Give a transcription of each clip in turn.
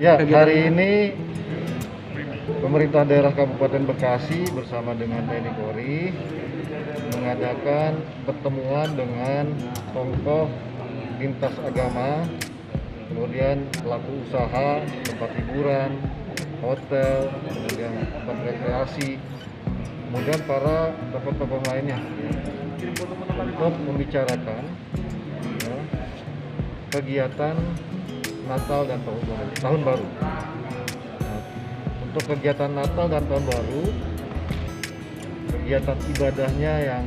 Ya, hari ini pemerintah daerah Kabupaten Bekasi bersama dengan TNI Polri mengadakan pertemuan dengan tokoh lintas agama, kemudian pelaku usaha, tempat hiburan, hotel, kemudian tempat rekreasi, kemudian para tokoh-tokoh lainnya untuk membicarakan kegiatan Natal dan Tahun Baru. Nah, untuk kegiatan Natal dan Tahun Baru, kegiatan ibadahnya yang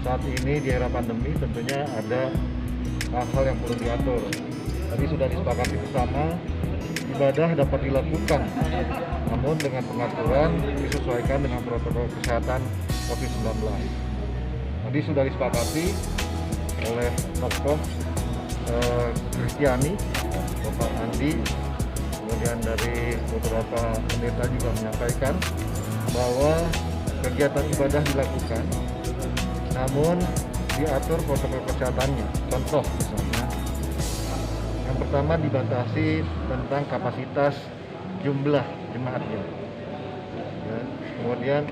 saat ini di era pandemi tentunya ada hal-hal yang perlu diatur. Tadi sudah disepakati bersama, ibadah dapat dilakukan, namun dengan pengaturan disesuaikan dengan protokol kesehatan COVID-19. Tadi sudah disepakati oleh tokoh Kristiani, Bapak Andi, kemudian dari beberapa pendeta juga menyampaikan bahwa kegiatan ibadah dilakukan, namun diatur protokol kesehatannya. Contoh misalnya, yang pertama dibatasi tentang kapasitas jumlah jemaatnya. Ya, kemudian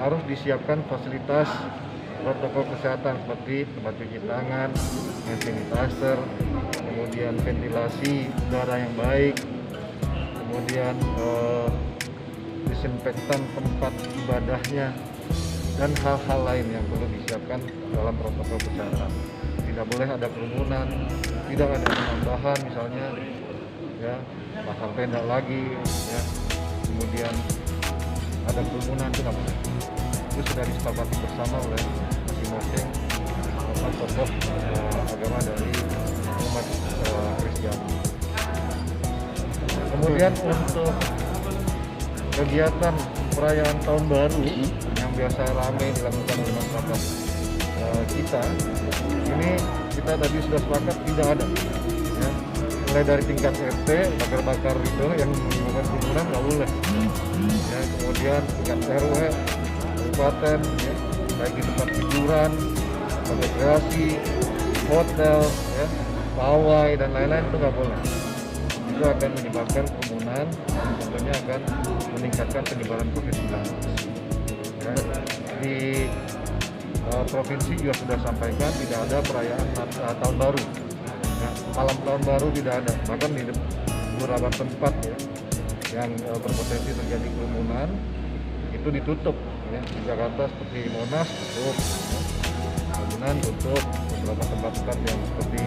harus disiapkan fasilitas protokol kesehatan seperti tempat cuci tangan, hand sanitizer, kemudian ventilasi udara yang baik, kemudian disinfektan tempat ibadahnya, dan hal-hal lain yang perlu disiapkan dalam protokol kesehatan. Tidak boleh ada kerumunan, tidak ada penambahan misalnya, ya, pasang tenda lagi, ya, kemudian ada kerumunan, itu tidak boleh. Itu sudah disepakati bersama oleh masing-masing tokoh agama dari umat Kristiani. Kemudian untuk kegiatan perayaan Tahun Baru yang biasa ramai dilakukan oleh masyarakat kita, ini kita tadi sudah sepakat tidak ada. Ya. Mulai dari tingkat RT, bakar-bakar itu yang menimbulkan kerumunan nggak boleh. Ya, kemudian tingkat RW, kabupaten, ya, baik di tempat hiburan, tempat rekreasi, hotel, ya, pawai dan lain-lain itu nggak boleh. Itu akan menyebabkan kerumunan dan tentunya akan meningkatkan penyebaran COVID-19. Ya, di provinsi juga sudah sampaikan tidak ada perayaan tahun baru. Ya, malam tahun baru tidak ada. Bahkan di beberapa tempat ya, yang berpotensi terjadi kerumunan itu ditutup. Ya, di Jakarta seperti Monas tutup, ya. Ragunan tutup, beberapa tempat-tempat yang seperti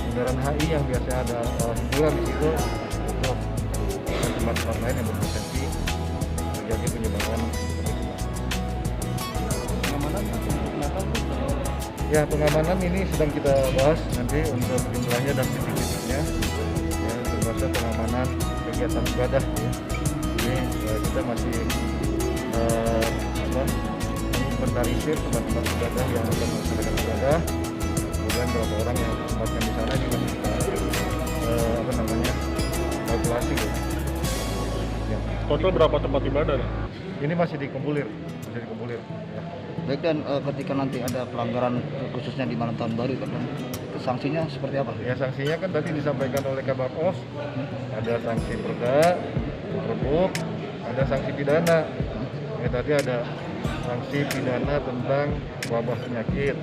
Bundaran HI yang biasanya ada hiburan di situ tutup, dan tempat-tempat lain yang berpotensi terjadi penyebaran. Pengamanan Natal Ya, pengamanan ini sedang kita bahas nanti untuk jumlahnya dan titik-titiknya, ya, termasuk pengamanan kegiatan ibadah. Ya. Ini kita masih inventarisir tempat-tempat ibadah yang akan melaksanakan ibadah, kemudian berapa orang yang tempatnya di sana juga kita kalkulasi. Ya. total berapa tempat ibadah? Ini masih dikumpulir, Ya. Baik, dan ketika nanti ada pelanggaran khususnya di malam tahun baru, kan sanksinya seperti apa? Ya, sanksinya kan tadi disampaikan oleh Kabak-Os, ada sanksi perda, perbuk, ada sanksi pidana. Ya, tadi ada sanksi pidana tentang wabah penyakit,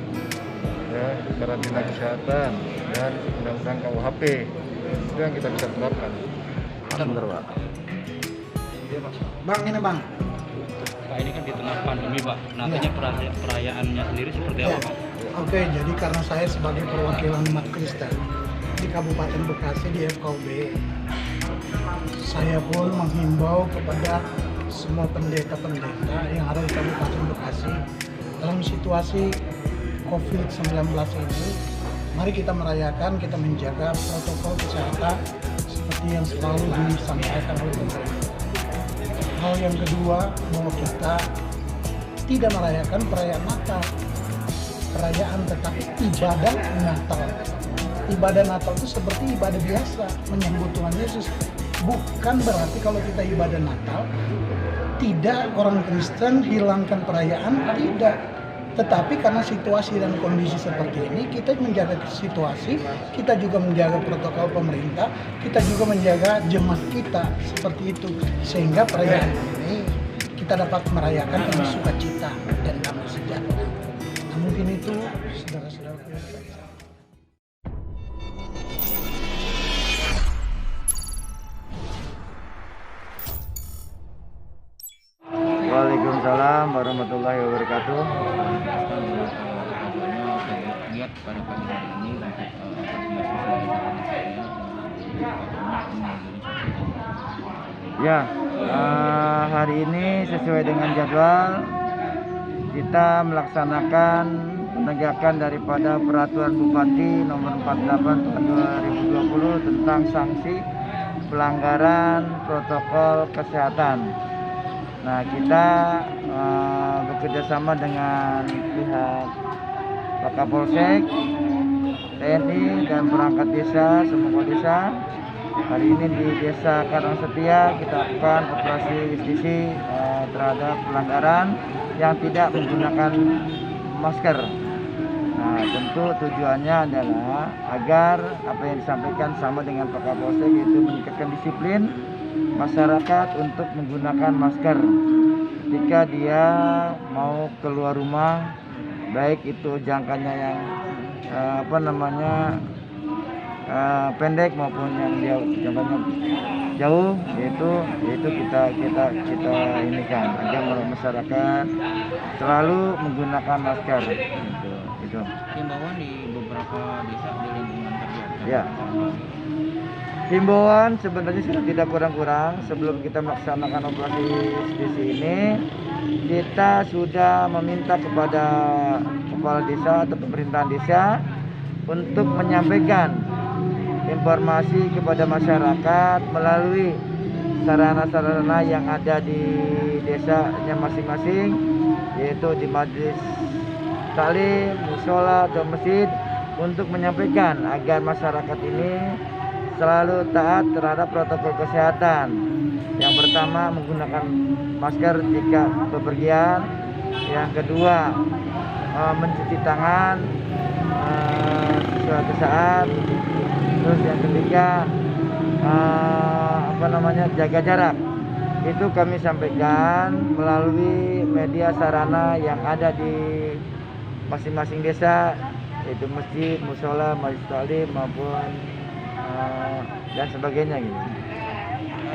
ya, karantina kesehatan, dan undang-undang KUHP. Itu yang kita bisa terapkan. Sebentar, Pak. Bang, ini Bang. Pak, ini kan di tengah pandemi, Pak. Nantinya perayaannya sendiri seperti apa, Pak? Oke, jadi karena saya sebagai perwakilan umat Kristen di Kabupaten Bekasi di FKUB, saya pun menghimbau kepada semua pendeta-pendeta yang ada di Kabupaten Bekasi dalam situasi COVID-19 ini, mari kita merayakan, kita menjaga protokol kesehatan seperti yang selalu disampaikan oleh pemerintah. Hal yang kedua, bahwa kita tidak merayakan perayaan Natal, perayaan tetapi ibadah Natal. Ibadah Natal itu seperti ibadah biasa, menyambut Tuhan Yesus. Bukan berarti kalau kita ibadah Natal, tidak orang Kristen hilangkan perayaan, tidak. Tetapi karena situasi dan kondisi seperti ini, kita menjaga situasi, kita juga menjaga protokol pemerintah, kita juga menjaga jemaah kita seperti itu, sehingga perayaan ini kita dapat merayakan dengan sukacita dan damai sejahtera. Nah, mungkin itu saudara-saudara. Waalaikumsalam warahmatullahi wabarakatuh. Lihat pada pagi hari ini Ya, hari ini sesuai dengan jadwal kita melaksanakan penegakan daripada Peraturan Bupati Nomor 48 Tahun 2020 tentang sanksi pelanggaran protokol kesehatan. Nah, kita bekerja sama dengan pihak Pak Kapolsek, TNI dan perangkat desa, semua desa. Hari ini di Desa Karangsetia kita lakukan operasi justisi terhadap pelanggaran yang tidak menggunakan masker. Nah, tentu tujuannya adalah agar apa yang disampaikan sama dengan Pak Kapolsek, yaitu meningkatkan disiplin masyarakat untuk menggunakan masker ketika dia mau keluar rumah, baik itu jangkanya yang pendek maupun yang jangkanya jauh, yaitu kita ini kan agar masyarakat selalu menggunakan masker. Itu. himbauan di beberapa desa di lingkungan kerja. Ya. Himbauan sebenarnya sudah tidak kurang-kurang. Sebelum kita melaksanakan operasi justisi ini, kita sudah meminta kepada kepala desa atau pemerintahan desa untuk menyampaikan informasi kepada masyarakat melalui sarana-sarana yang ada di desanya masing-masing, yaitu di majelis taklim, mushola atau masjid, untuk menyampaikan agar masyarakat ini selalu taat terhadap protokol kesehatan. Yang pertama, menggunakan masker jika bepergian. Yang kedua, mencuci tangan suatu saat. Terus yang ketiga, jaga jarak. Itu kami sampaikan melalui media sarana yang ada di masing-masing desa, yaitu masjid, mushola, majelis taklim maupun dan sebagainya gitu.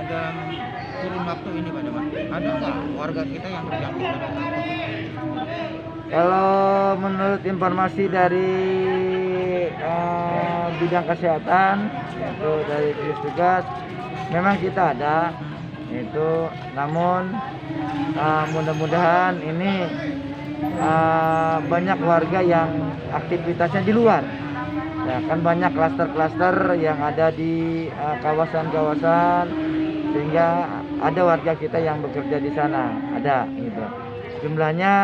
Dalam kurun waktu ini Pak Dewan, ada nggak warga kita yang terjangkit pada COVID? Kalau menurut informasi dari bidang kesehatan, yaitu dari gugus tugas, memang kita ada itu, namun mudah-mudahan ini banyak warga yang aktivitasnya di luar. Ya, kan banyak klaster-klaster yang ada di kawasan-kawasan, sehingga ada warga kita yang bekerja di sana, ada gitu. Jumlahnya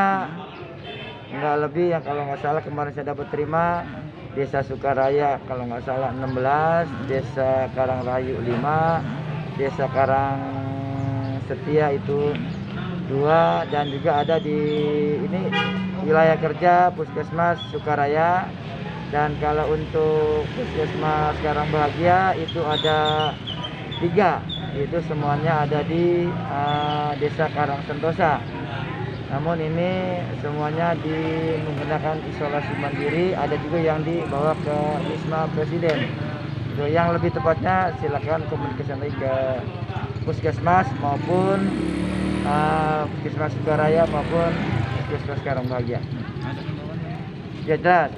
nggak lebih, yang kalau nggak salah kemarin saya dapat terima, Desa Sukaraya kalau nggak salah 16, Desa Karangrayu 5, Desa Karangsetia itu 2, dan juga ada di ini wilayah kerja Puskesmas Sukaraya. Dan kalau untuk Puskesmas Karang Bahagia itu ada 3, itu semuanya ada di Desa Karang Sentosa. Namun ini semuanya menggunakan isolasi mandiri, ada juga yang dibawa ke Wisma Presiden. Itu yang lebih tepatnya silakan komunikasi ke Puskesmas maupun Puskesmas Sukaraya maupun Puskesmas Karang Bahagia. Ya, jelas.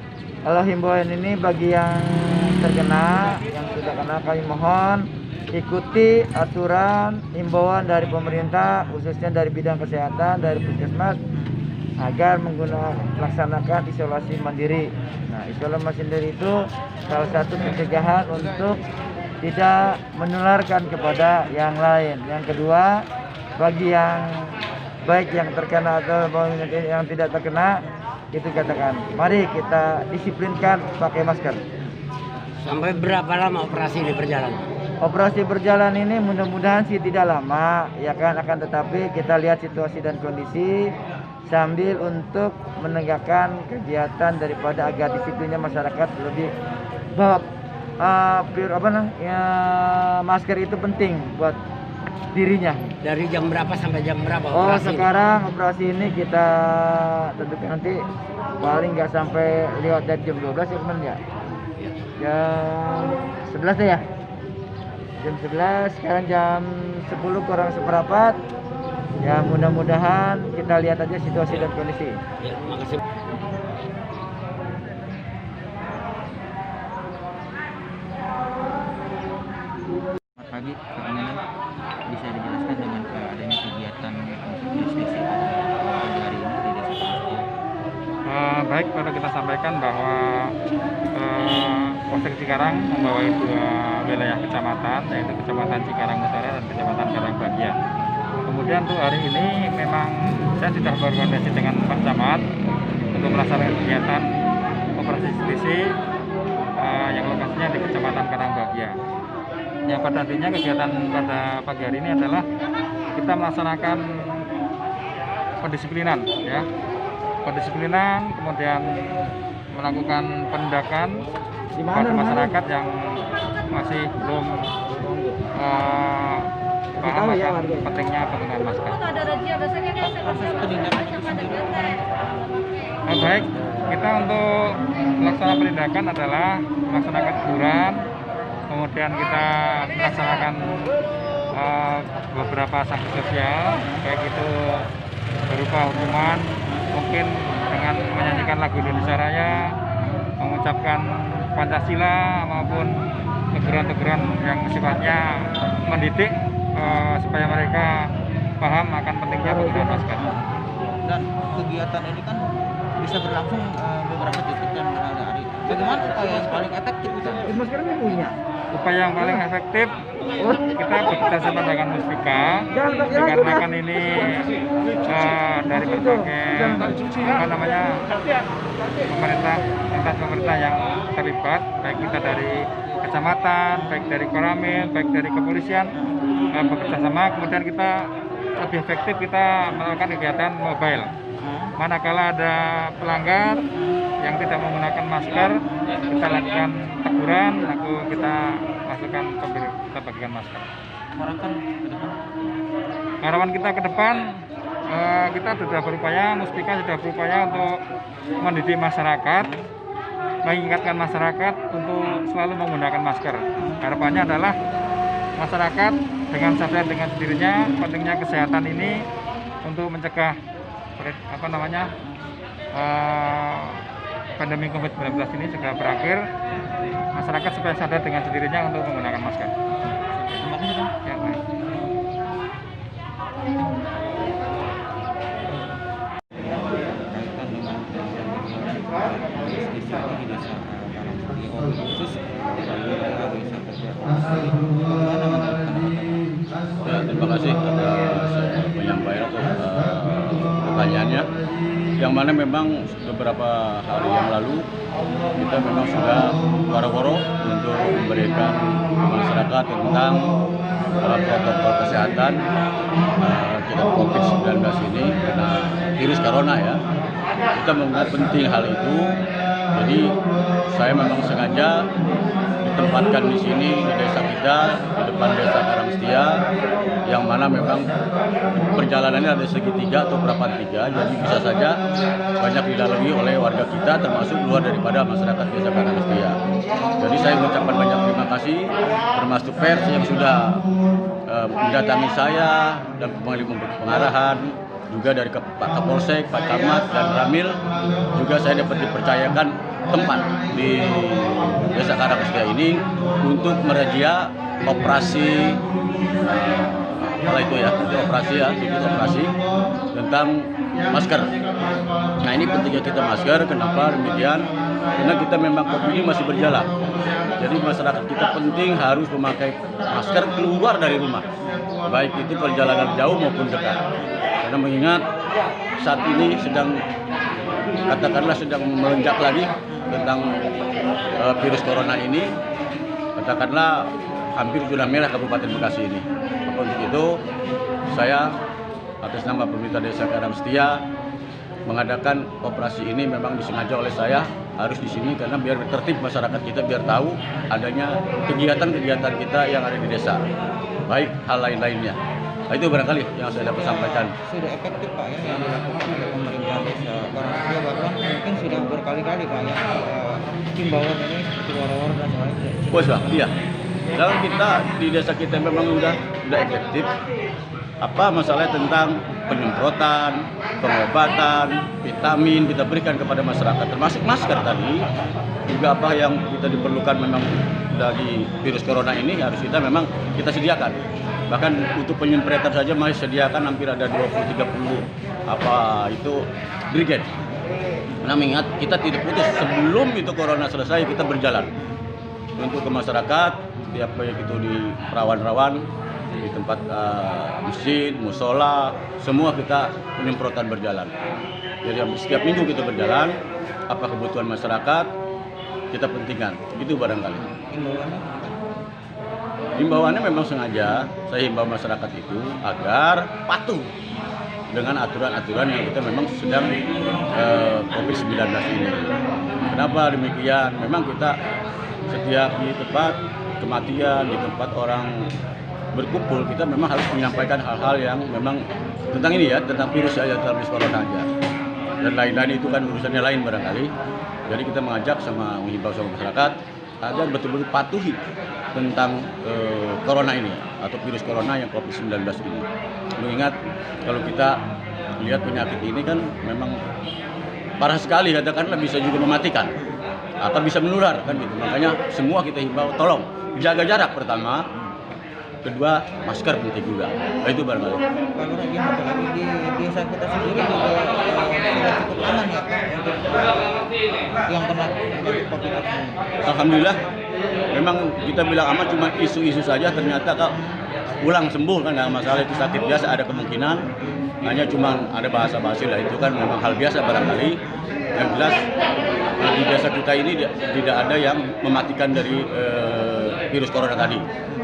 Kalau himbauan ini bagi yang terkena, yang sudah kena, kami mohon ikuti aturan himbauan dari pemerintah, khususnya dari bidang kesehatan, dari Puskesmas, agar melaksanakan isolasi mandiri. Nah, isolasi mandiri itu salah satu pencegahan untuk tidak menularkan kepada yang lain. Yang kedua, bagi yang baik yang terkena atau yang tidak terkena, itu katakan, mari kita disiplinkan pakai masker. Sampai berapa lama operasi ini berjalan? Operasi berjalan ini mudah-mudahan sih tidak lama, ya kan, akan tetapi kita lihat situasi dan kondisi. sambil untuk menegakkan kegiatan daripada agar disiplinnya masyarakat lebih bahwa masker itu penting buat dirinya. Dari jam berapa sampai jam berapa Oh, operasi? sekarang operasi ini kita tentukan nanti paling nggak sampai lewat dari jam 12 ya teman ya. Jam 11 ya. Jam 11, sekarang jam 10 kurang seperempat. Ya mudah-mudahan kita lihat aja situasi dan kondisi. Ya, makasih. Selamat pagi, Kak Manan. Bisa dijelaskan dengan adanya kegiatan SDC pada hari ini di Desa Karangsetia? Baik, perlu kita sampaikan bahwa Polsek Cikarang membawahi 2 wilayah kecamatan, yaitu Kecamatan Cikarang Utara dan Kecamatan Karangbahagia. Kemudian untuk hari ini memang saya sudah berkoordinasi dengan Pak Camat untuk melaksanakan kegiatan operasi justisi yang lokasinya di Kecamatan Karangbahagia. Yang pada intinya kegiatan pada pagi hari ini adalah kita melaksanakan pendisiplinan, ya, pendisiplinan, kemudian melakukan penindakan pada masyarakat yang masih belum paham akan pentingnya penggunaan masker. Proses penindakan itu sendiri Baik, kita untuk melaksanakan penindakan adalah melaksanakan teguran, kemudian kita melaksanakan beberapa sanksi sosial, baik itu berupa hukuman, mungkin dengan menyanyikan lagu Indonesia Raya, mengucapkan Pancasila, maupun teguran-teguran yang sifatnya mendidik supaya mereka paham akan pentingnya penggunaan masker. dan kegiatan ini kan bisa berlangsung beberapa titik dan hari. Bagaimana upaya yang paling efektif itu? Maskernya punya. Upaya yang paling efektif kita bekerjasama dengan Muspika, dikarenakan ini dari berbagai pemerintah, lintas pemerintah yang terlibat, baik kita dari kecamatan, baik dari Koramil, baik dari kepolisian, bekerjasama. Kemudian kita lebih efektif kita melakukan kegiatan mobile. Manakala ada pelanggar yang tidak menggunakan masker, kita lakukan teguran, lalu kita masukkan kita bagikan masker. Harapan ke depan? Harapan kita ke depan, kita sudah berupaya, Muspika sudah berupaya untuk mendidik masyarakat, mengingatkan masyarakat untuk selalu menggunakan masker. Harapannya adalah masyarakat dengan sadar dengan sendirinya pentingnya kesehatan ini untuk mencegah pandemi COVID-19 ini segera berakhir. Masyarakat supaya sadar dengan sendirinya untuk menggunakan masker. Terima kasih, Bang. Ya, baik. Berkaitan dengan SDC ini di Desa Karangsetia, khusus di wilayah Desa Kerja. Bagaimana menurut Ya, terima kasih atas penyampaian atau pertanyaannya. Yang mana memang beberapa hari yang lalu kita memang sudah waro-waro untuk memberikan masyarakat tentang protokol kesehatan kita COVID-19 ini karena virus corona ya. Kita menganggap penting hal itu. Jadi saya memang sengaja ditempatkan di sini di desa kita, di depan Desa Karangsetia, yang mana memang perjalanannya ada segitiga atau perapatan 3, jadi bisa saja banyak dilalui oleh warga kita, termasuk luar daripada masyarakat Desa Karangsetia. Jadi saya mengucapkan banyak terima kasih, termasuk pers yang sudah mendatangi saya dan memberi pengarahan, juga dari Pak Kapolsek, Pak Camat, dan Ramil. Juga saya dapat dipercayakan tempat di Desa Karangsetia ini untuk merazia operasi operasi tentang masker. Nah, ini pentingnya kita masker. Kenapa demikian? Karena kita memang COVID ini masih berjalan. Jadi masyarakat kita penting harus memakai masker keluar dari rumah, baik itu perjalanan jauh maupun dekat. Karena mengingat saat ini sedang melonjak lagi tentang virus corona ini, katakanlah hampir zona merah Kabupaten Bekasi ini. Maka untuk itu saya atas nama pemerintah Desa Karangsetia mengadakan operasi ini memang disengaja oleh saya harus di sini karena biar tertib masyarakat kita, biar tahu adanya kegiatan-kegiatan kita yang ada di desa, baik hal lain-lainnya. Nah, itu barangkali yang saya dapat sampaikan. Sudah efektif Pak ya yang dilakukan oleh pemerintah desa. Karena dia bahkan mungkin sudah berkali-kali Pak ya himbauan ini seperti war-war dan sebagainya. Bos Bang, iya. Kalau kita di desa kita memang udah efektif. Apa masalah tentang penyemprotan, pengobatan, vitamin kita berikan kepada masyarakat, termasuk masker tadi. Juga apa yang kita diperlukan memang dari virus corona ini harus memang kita sediakan. Bahkan untuk penyemprotan saja masih sediakan hampir ada 20-30 brigade. Karena mengingat kita tidak putus sebelum itu corona selesai kita berjalan untuk ke masyarakat, tiap baik itu di rawan-rawan, di tempat masjid, musola, semua kita penyemprotan berjalan. Jadi setiap minggu kita berjalan, apa kebutuhan masyarakat kita pentingkan, itu barangkali. Himbauannya memang sengaja saya himbau masyarakat itu agar patuh dengan aturan-aturan yang kita memang sedang COVID-19 ini. Kenapa demikian? Memang kita setiap di tempat kematian, di tempat orang berkumpul, kita memang harus menyampaikan hal-hal yang memang tentang ini ya, tentang virus saja, tentang virus corona aja. Dan lain-lain itu kan urusannya lain barangkali. Jadi kita mengajak menghimbau sama masyarakat agar betul-betul patuhi tentang corona ini atau virus corona yang COVID-19 ini. Mengingat kalau kita lihat penyakit ini kan memang parah sekali, katakanlah bisa juga mematikan atau bisa menular kan gitu. Makanya semua kita himbau tolong jaga jarak pertama, kedua masker penting juga. Nah, itu barangkali. Kalau lagi apalagi di desa kita sendiri juga sudah cukup aman ya Pak untuk yang kena COVID ini. Alhamdulillah, memang kita bilang aman cuma isu-isu saja, ternyata kalau pulang sembuh kan nggak masalah, itu sakit biasa ada kemungkinan, hanya cuma ada bahasa-basi lah, itu kan memang hal biasa barangkali. Yang jelas di desa kita ini tidak ada yang mematikan dari virus corona tadi,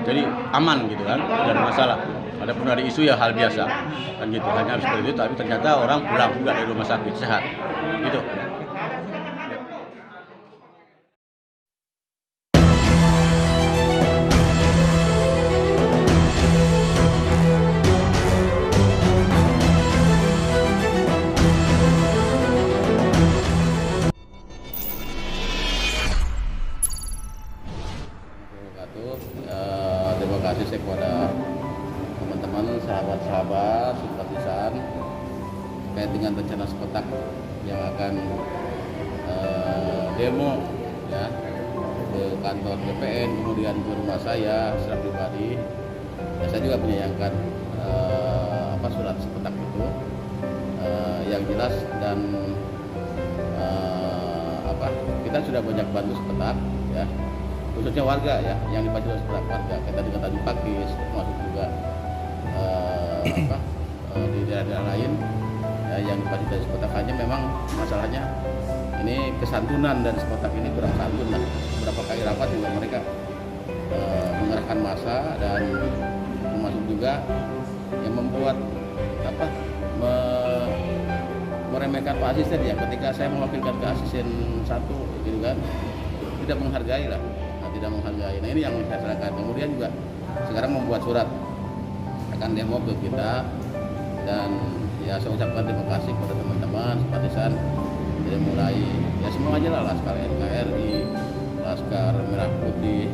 jadi aman gitu kan, tidak ada masalah. Adapun ada isu ya hal biasa kan gitu, hanya seperti itu, tapi ternyata orang pulang juga dari rumah sakit sehat gitu. Terima kasih saya kepada teman-teman, sahabat-sahabat, simpatisan terkait dengan rencana sekotak yang akan demo ya ke kantor BPN, kemudian ke rumah saya secara pribadi. Ya, saya juga menyayangkan surat sekotak itu yang jelas, dan kita sudah banyak bantu sekotak ya, khususnya warga ya yang dibantu oleh warga. Kita dengan Tanjung Pakis, termasuk juga di daerah-daerah lain ya, yang dibantu dari sekotak. Hanya memang masalahnya ini kesantunan dan sekotak ini kurang santun lah. Beberapa kali rapat juga mereka mengerahkan massa, dan termasuk juga yang membuat meremehkan Pak Asisten ya, ketika saya mewakilkan ke asisten satu gitu kan, tidak menghargai lah. Tidak menghargai. Nah, ini yang saya serahkan. Kemudian juga sekarang membuat surat akan demo ke kita, dan ya saya ucapkan terima kasih kepada teman-teman simpatisan dari mulai ya semua aja lah, Laskar NKRI, Laskar Merah Putih,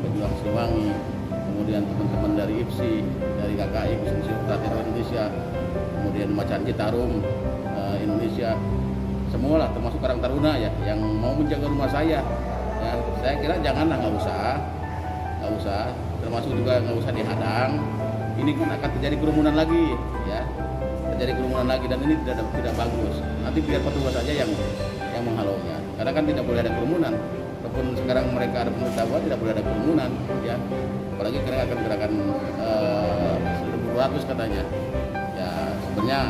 Pejuang Siliwangi, kemudian teman-teman dari IPSI, dari KKI Komisi Kreatif Indonesia, kemudian Macan Citarum Indonesia, semualah termasuk Karang Taruna ya yang mau menjaga rumah saya. Ya, saya kira janganlah, nggak usah, termasuk juga nggak usah dihadang. Ini kan akan terjadi kerumunan lagi, ya, dan ini tidak bagus. Nanti biar petugas saja yang menghalaunya, karena kan tidak boleh ada kerumunan. Walaupun sekarang mereka ada pemberitahuan tidak boleh ada kerumunan, ya, apalagi karena akan gerakan 1.200 katanya. Ya sebenarnya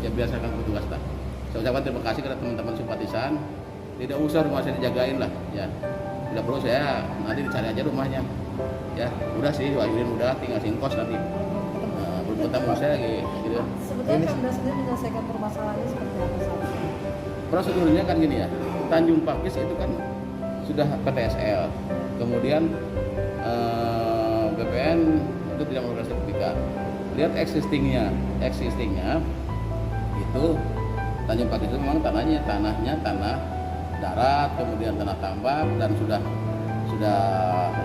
ya biasakan petugas lah. Saya ucapkan terima kasih kepada teman-teman simpatisan. Tidak usah rumah saya dijagain lah, ya. Tidak perlu, saya nanti dicari aja rumahnya, ya. Udah sih, Wahyudin udah tinggal singkos nanti. Belum anggota saya gitu. Sebetulnya Pemda sendiri menyelesaikan permasalahannya seperti apa saja? Prosedurnya kan gini ya, Tanjung Pakis itu kan sudah PTSL, kemudian BPN itu tidak mengeluarkan sertifikat. Lihat existingnya itu Tanjung Pakis itu memang tanahnya tanah darat, kemudian tanah tambak dan sudah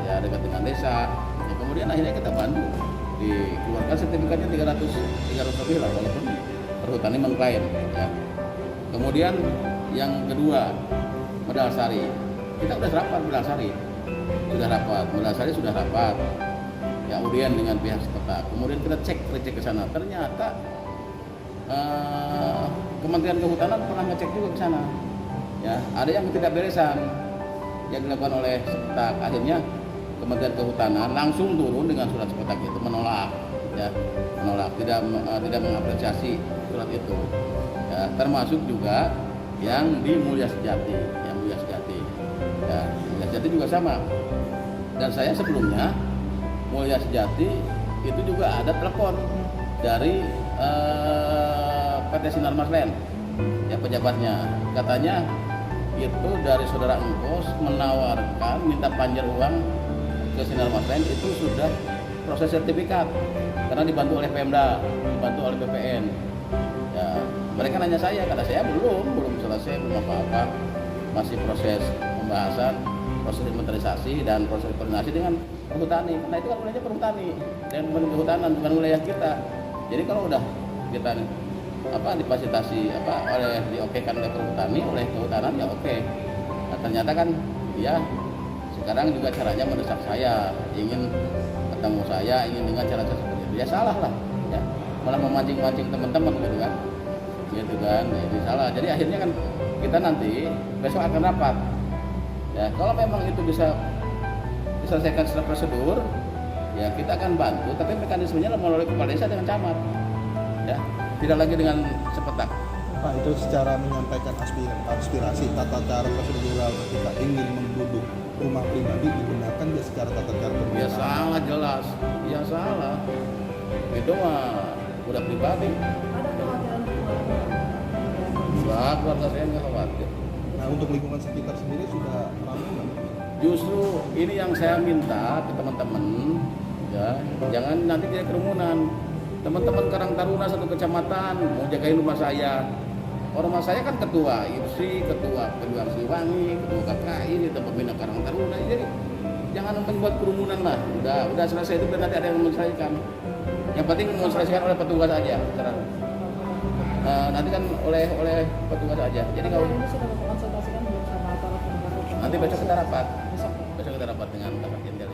ya dekat dengan desa. Ya, kemudian akhirnya kita bantu dikeluarkan sertifikatnya 300 lebih lah, walaupun perhutani mengklaim. Ya. Kemudian yang kedua, Medalasari. Kita sudah rapat Medalasari sudah rapat. Ya, kemudian dengan pihak setempat. Kemudian kita cek ke sana. Ternyata Kementerian Kehutanan pernah ngecek juga ke sana. Ya, ada yang tidak beresan yang dilakukan oleh sepetak. Akhirnya Kementerian Kehutanan langsung turun dengan surat sepetak itu menolak, tidak mengapresiasi surat itu. Ya, termasuk juga yang di Mulia Sejati. Ya, Mulia Sejati juga sama. Dan saya sebelumnya Mulia Sejati itu juga ada telepon dari PT Sinar Maslen, ya pejabatnya. Katanya itu dari saudara Engkos menawarkan minta panjar uang ke Sinar Maslen itu sudah proses sertifikat karena dibantu oleh Pemda, dibantu oleh BPN. Ya, mereka nanya saya, kata saya belum selesai, belum apa-apa, masih proses pembahasan, proses inventarisasi dan proses koordinasi dengan perhutani. Karena itu kan wilayahnya perhutani dan kehutanan bukan wilayah kita. Jadi kalau udah kita difasilitasi oleh diokekan oleh perhutani, oleh kehutanan ya oke. Nah, ternyata kan ya sekarang juga caranya mendesak saya, ingin ketemu saya, ingin dengan cara seperti itu. Ya salah lah, ya malah memancing-mancing teman-teman gitu kan, ya, ini salah. Jadi akhirnya kan kita nanti besok akan rapat. Ya kalau memang itu bisa diselesaikan secara prosedur, ya kita akan bantu. Tapi mekanismenya melalui kepala desa dengan camat, ya tidak lagi dengan sepetak. Pak, itu secara menyampaikan aspirasi tata cara prosedural ketika ingin menduduk rumah pribadi digunakan ya secara tata cara pemerintahan. Ya salah jelas, ya salah. Itu mah udah pribadi. Ada kekhawatiran keluarga? Enggak, keluarga saya nggak khawatir. Nah, untuk lingkungan sekitar sendiri sudah ramai nggak? Justru ini yang saya minta ke teman-teman, ya jangan nanti jadi kerumunan. Teman-teman Karang Taruna satu kecamatan mau jagain rumah saya. Rumah saya kan ketua IPSI, ketua Kedua Siliwangi, ketua KKI, itu pembina Karang Taruna. Jadi jangan membuat kerumunan lah. Udah selesai itu nanti ada yang menyelesaikan. Yang penting menyelesaikan oleh petugas aja. Nanti kan oleh petugas aja. Jadi kalau ini sudah mengkonsultasikan belum sama aparat penegak hukum? nanti besok kita rapat. Besok. Besok kita rapat dengan Bapak Jenderal.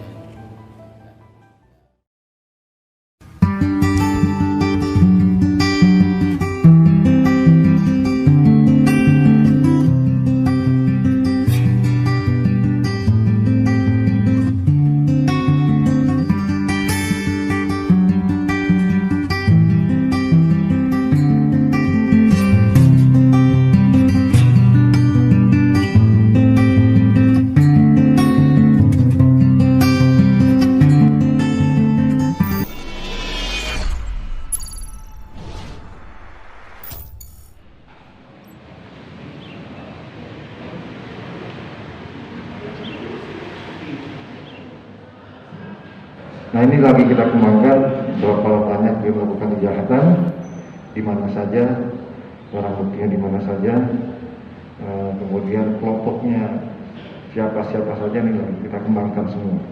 Nah ini lagi kita kembangkan berapa banyak dia melakukan kejahatan, di mana saja, barang buktinya di mana saja, kemudian kelompoknya siapa-siapa saja nih lagi kita kembangkan semua.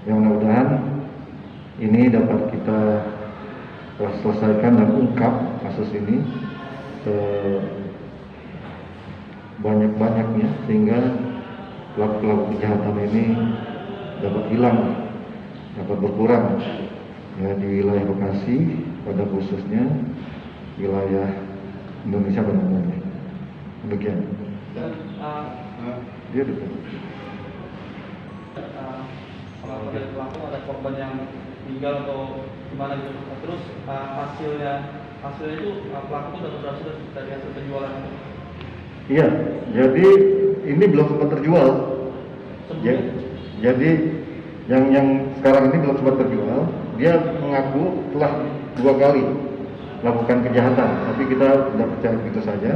Yang mudah-mudahan ini dapat kita selesaikan dan ungkap kasus ini banyak-banyaknya sehingga pelaku-pelaku kejahatan ini dapat hilang, dapat berkurang ya, di wilayah Bekasi pada khususnya wilayah Indonesia pada umumnya. Demikian. Dia dekat. Kalau dari pelaku ada korban yang meninggal atau gimana gitu. Terus hasilnya itu pelaku itu dapat berhasil dari hasil penjualan. Iya, jadi ini belum sempat terjual. Ya, jadi yang sekarang ini belum sempat terjual. Dia mengaku telah 2 kali melakukan kejahatan, tapi kita tidak percaya begitu saja.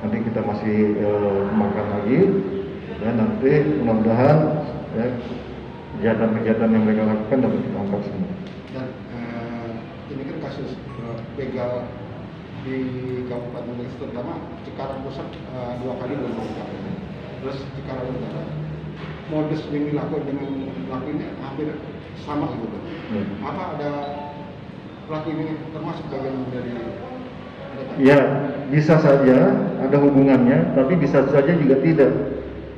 Nanti kita masih kembangkan lagi, dan nanti mudah-mudahan ya, kejahatan-kejahatan yang mereka lakukan dapat kita ungkap semua. Dan ini kan kasus begal di Kabupaten Bogor, terutama Cikarang Pusat 2 kali belum terungkap. Terus Cikarang Utara, modus yang dilakukan dengan pelaku ini hampir sama gitu. Apa ada pelaku ini termasuk bagian dari? Ya, bisa saja ada hubungannya, tapi bisa saja juga tidak.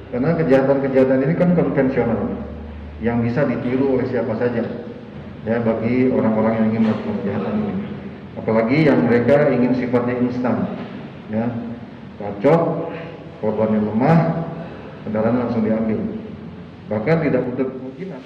Karena kejahatan-kejahatan ini kan konvensional, yang bisa ditiru oleh siapa saja. Ya, bagi orang-orang yang ingin melakukan kejahatan ini. Apalagi yang mereka ingin sifatnya instan. Ya, cocok, korbannya lemah, kendaraan langsung diambil. Bahkan tidak untuk kemungkinan.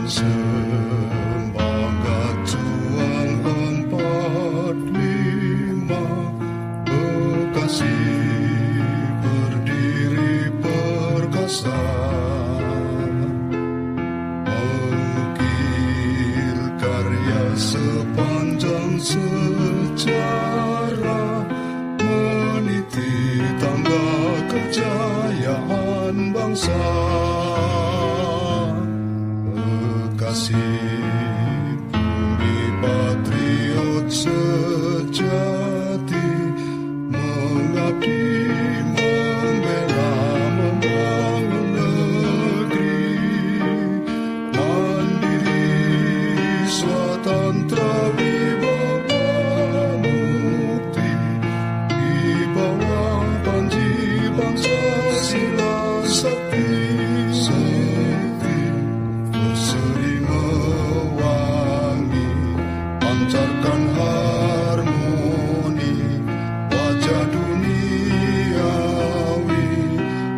Semangat juang 45 Bekasi berdiri perkasa, mengukir karya sepanjang sejarah, meniti tangga kejayaan bangsa. Bekasi bumi patriot sejati, mengabdi membela membangun negeri, mandiri swatantra wibawa mukti, di bawah panji bangsa sila sakti. Berseri mewangi, pancarkan harmoni, wajah duniawi,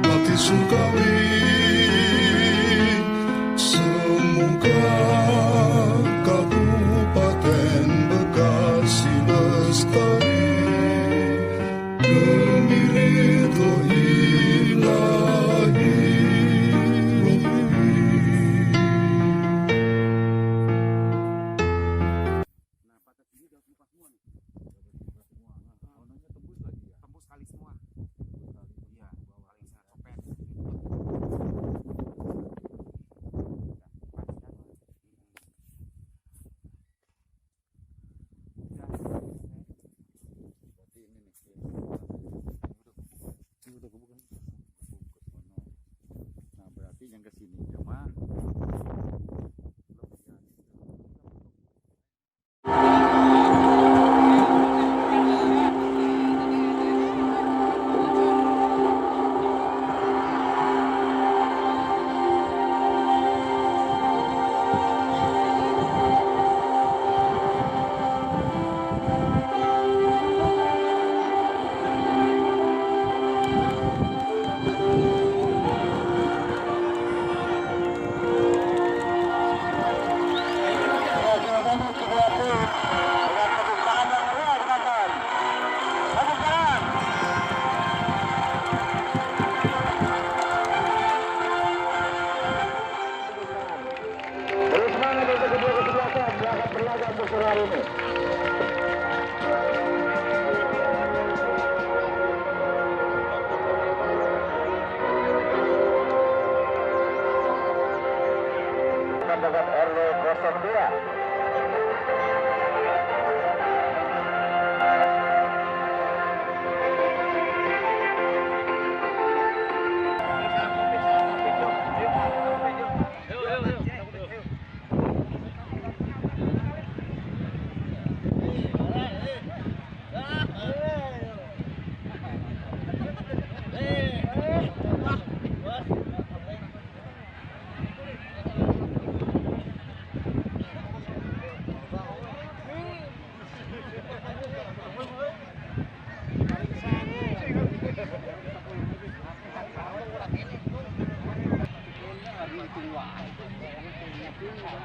hati surgawi. Semoga Kabupaten Bekasi lestari demi ridho ilahi. Tembus kali semua. Iya, bawa kali kopet. Nah, berarti yang kesini cuma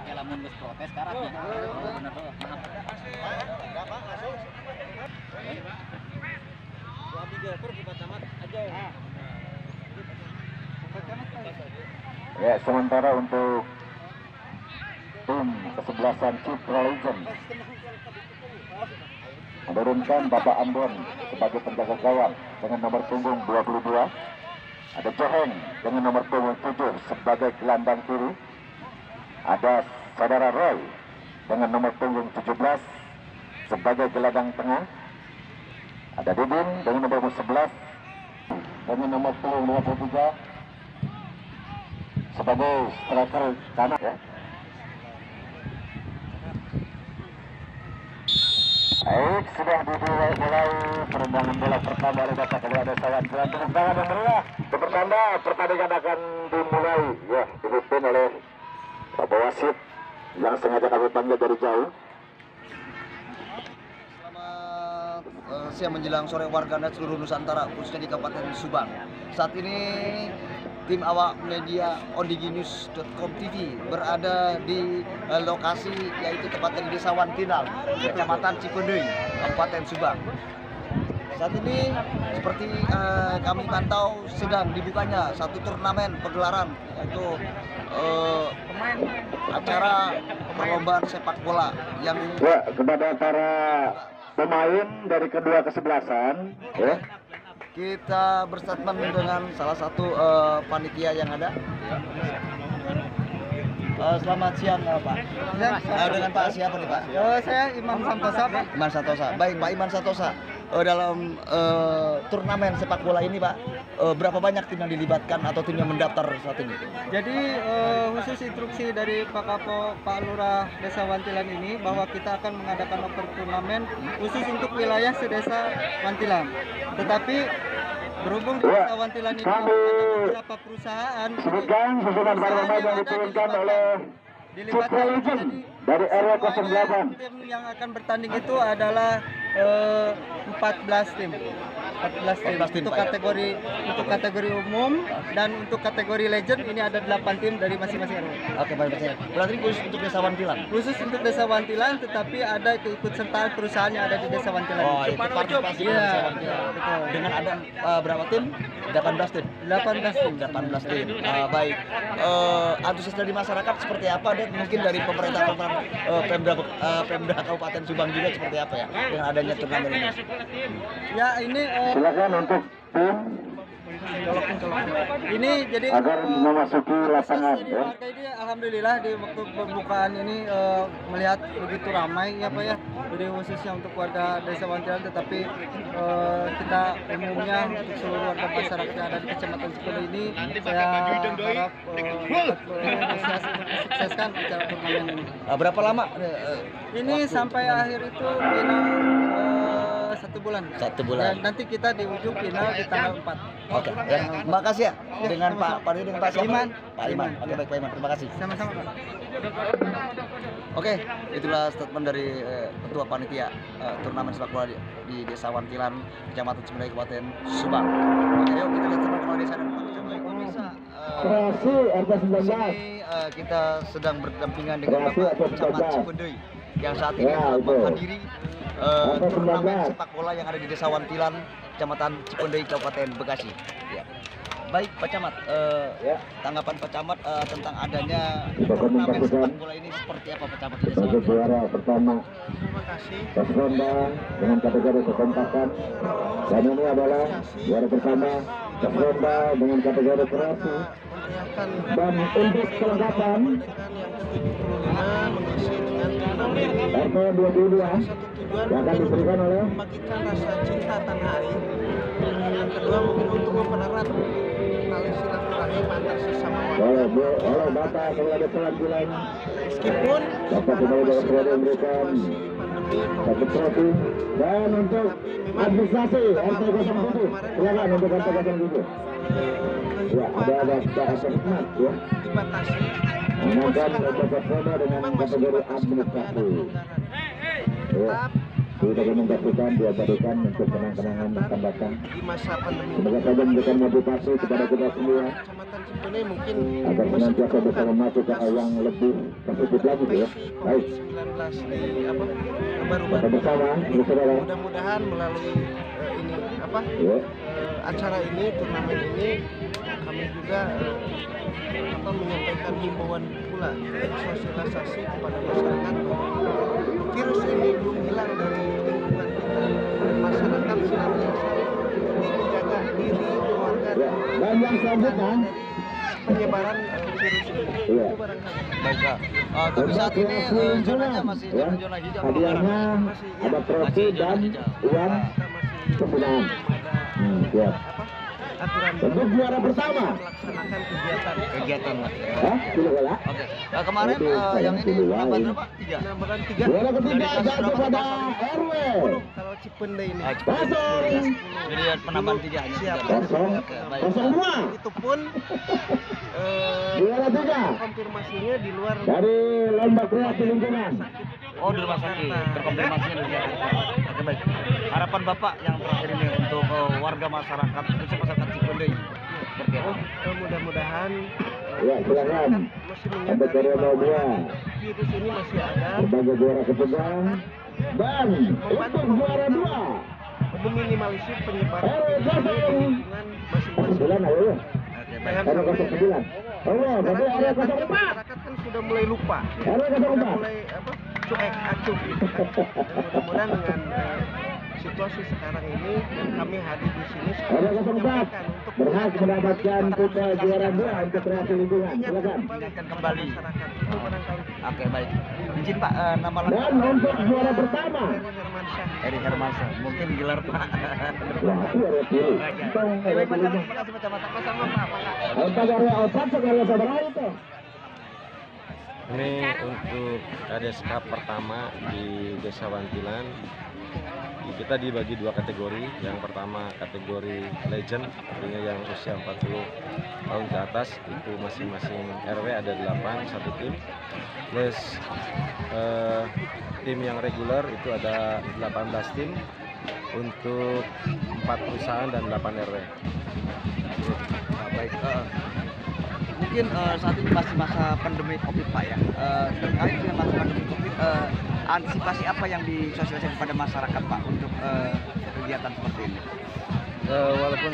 Ya lamun geus protes karat ya. Bener tuh, maaf. Ya, sementara untuk tim kesebelasan Citra Legend menurunkan Bapak Ambon sebagai penjaga gawang dengan nomor punggung 22. Ada Joheng dengan nomor punggung 7 sebagai gelandang kiri. Ada Saudara Roy dengan nomor punggung 17 sebagai gelandang tengah. Ada Didin dengan nomor punggung 11 dengan nomor punggung 23 sebagai striker kanan ya. Baik, sudah dimulai perembangan bola pertama oleh Bapak Kepala Desa Wanjuan. Tepuk tangan yang meriah. Pertanda pertandingan akan dimulai ya, dipimpin oleh Bapak Wasit yang sengaja kami panggil dari jauh. Siang menjelang sore warganet seluruh Nusantara khususnya di Kabupaten Subang. Saat ini tim awak media ondiginews.com TV berada di lokasi yaitu tepatnya di Desa Wantinal, Kecamatan Cipendei, Kabupaten Subang. Saat ini seperti kami pantau sedang dibukanya satu turnamen pegelaran yaitu acara perlombaan sepak bola yang kepada para pemain dari kedua kesebelasan ya. Kita berstatement dengan salah satu panitia yang ada. Selamat siang Pak. Dengan Pak siapa nih Pak? Saya Imam Santosa, Pak. Iman Santosa. Baik Pak Iman Santosa. Dalam turnamen sepak bola ini Pak, berapa banyak tim yang dilibatkan atau tim yang mendaftar saat ini? Jadi khusus instruksi dari Pak Kapo, Pak Lurah Desa Wantilan ini bahwa kita akan mengadakan open turnamen khusus untuk wilayah sedesa Wantilan. Tetapi berhubung di Desa Wantilan itu ada beberapa perusahaan susunan pemain yang diturunkan oleh dilibatkan dari RW 08. Tim yang akan bertanding itu adalah 14 tim. 14 tim untuk kategori umum dan untuk kategori legend ini ada 8 tim dari masing-masing RW. Oke, baik. Berarti khusus untuk Desa Wantilan. Khusus untuk Desa Wantilan, tetapi ada keikutsertaan perusahaan yang ada di Desa Wantilan. Oh, itu partisipasi di Desa Wantilan. Betul. Dengan ada berapa tim? 18 tim. 18 tim. Baik. Antusias dari masyarakat seperti apa dan mungkin dari pemerintah Pemda Kabupaten Subang juga seperti apa ya dengan adanya turnamen ini? Ya, ini Silakan untuk tim ini jadi agar memasuki lapangan jadi ya. warga ini alhamdulillah di waktu pembukaan ini melihat begitu ramai ya Pak ya. Jadi khususnya untuk warga Desa Wantilan, tetapi kita umumnya untuk seluruh warga masyarakat yang ada di Kecamatan Cipendei ini saya harap sukseskan acara turnamen ini. Berapa lama? Ini sampai akhir itu final 1 bulan. 1 bulan. Dan nanti kita di ujung final di tanggal 4. Oke. Ya, terima kasih ya dengan Pak dengan Pak Iman. Pak Iman. Oke, baik Pak Iman. Terima kasih. Sama-sama Pak. Oke, itulah statement dari Ketua Panitia turnamen sepak bola di Desa Wantilan, Kecamatan Cipendei, Kabupaten Subang. Oke, yuk kita lihat sama desa dan sini kita sedang berdampingan dengan Bapak Camat Cipendei yang saat ini menghadiri turnamen sepak bola yang ada di Desa Wantilan, Kecamatan Cipendei, Kabupaten Bekasi. Ya. Baik Pak Camat, tanggapan Pak Camat tentang adanya turnamen sepak bola ini seperti apa Pak Camat di Desa Wantilan? Juara pertama. Terima kasih. Lomba dengan kategori kekompakan dan ini adalah juara pertama lomba dengan kategori kreasi dan untuk kelengkapan mengisi dengan turnamen RT 22 yang akan diberikan oleh membagikan rasa cinta tanah air. Yang kedua mungkin untuk mempererat tali silaturahim antar sesama warga. oleh Bapak Kepala Desa Wantilan. Meskipun Bapak Kepala Desa Wantilan memberikan satu trofi dan untuk administrasi RT 07 silakan untuk RT 07. Ya, ada secara hikmat ya. dibatasi. Menangkan bersama dengan kategori administrasi. Ya, kita komunikasikan diabadikan untuk kenang-kenangan akan datang. Di masa pandemi Semoga saja memberikan motivasi kepada kita semua Kecamatan Cipendei mungkin agar senantiasa bisa memacu ke yang lebih positif lagi ya. Baik. COVID-19 di Kita baru-baru. bersama, saudara. Mudah-mudahan melalui ini Ya. acara ini, turnamen ini, kami juga menyampaikan himbauan pula sosialisasi kepada masyarakat bahwa virus ini belum hilang dari lingkungan kita dan masyarakat senantiasa menjaga diri, keluarga Dan yang selanjutnya penyebaran virus ini. Iya. Itu barangkali. Baik Pak. Tapi saat ini zonanya masih zona hijau. hadiahnya ada trofi dan uang pembinaan. Siap. Aturan Untuk juara pertama. melaksanakan Kegiatan Mas. Silakan. Oke. Yang ini penambahan berapa? 3. penambahan 3 Juara ketiga jatuh pada RW. kalau Cipendei ini. Kosong. Jadi penambahan 3 hanya. Siap. Kosong. Oke, baik. Kosong 2. Itu pun Juara 3 konfirmasinya di luar dari lomba kreasi lingkungan. Oh, di rumah sakit. Terkonfirmasinya di Jakarta. Oke, baik. Harapan Bapak yang terakhir ini untuk warga masyarakat, khususnya masyarakat Cipendei seperti Mudah-mudahan Ya, silakan. masih Ada menyadari Korea bahwa 2. virus ini masih ada, Sebagai juara kepegang. Dan untuk juara 2. meminimalisir penyebaran Hei, virus ini di lingkungan masing-masing. 9 ayo. Jangan Ada sampai 09. Oh, berarti area 04. masyarakat kan sudah mulai lupa, Area sudah 04. mulai cuek acuh gitu kan. Dan mudah-mudahan dengan situasi sekarang ini dan kami hadir di sini Area 04 berhak mendapatkan kuda juara 2 untuk kreasi lingkungan. Silakan. ingatkan kembali masyarakat itu barangkali. Oke, baik. Izin Pak, nama Dan untuk juara pertama. Eri Hermansyah. Mungkin gelar Pak. Wah, itu area 10. Baik, terima kasih Pak Camat. Sama Pak. Untuk area 4 area saudara itu. Ini untuk Kades Cup pertama di Desa Wantilan. Kita dibagi 2 kategori. Yang pertama kategori legend, artinya yang usia 40 tahun ke atas, itu masing-masing RW ada 8 satu tim. Plus tim yang reguler itu ada 18 tim untuk 4 perusahaan dan 8 RW. Baik. Mungkin saat ini masih masa pandemi COVID Pak ya. Terkait dengan masa pandemi COVID, antisipasi apa yang disosialisasikan pada masyarakat Pak untuk kegiatan seperti ini? Walaupun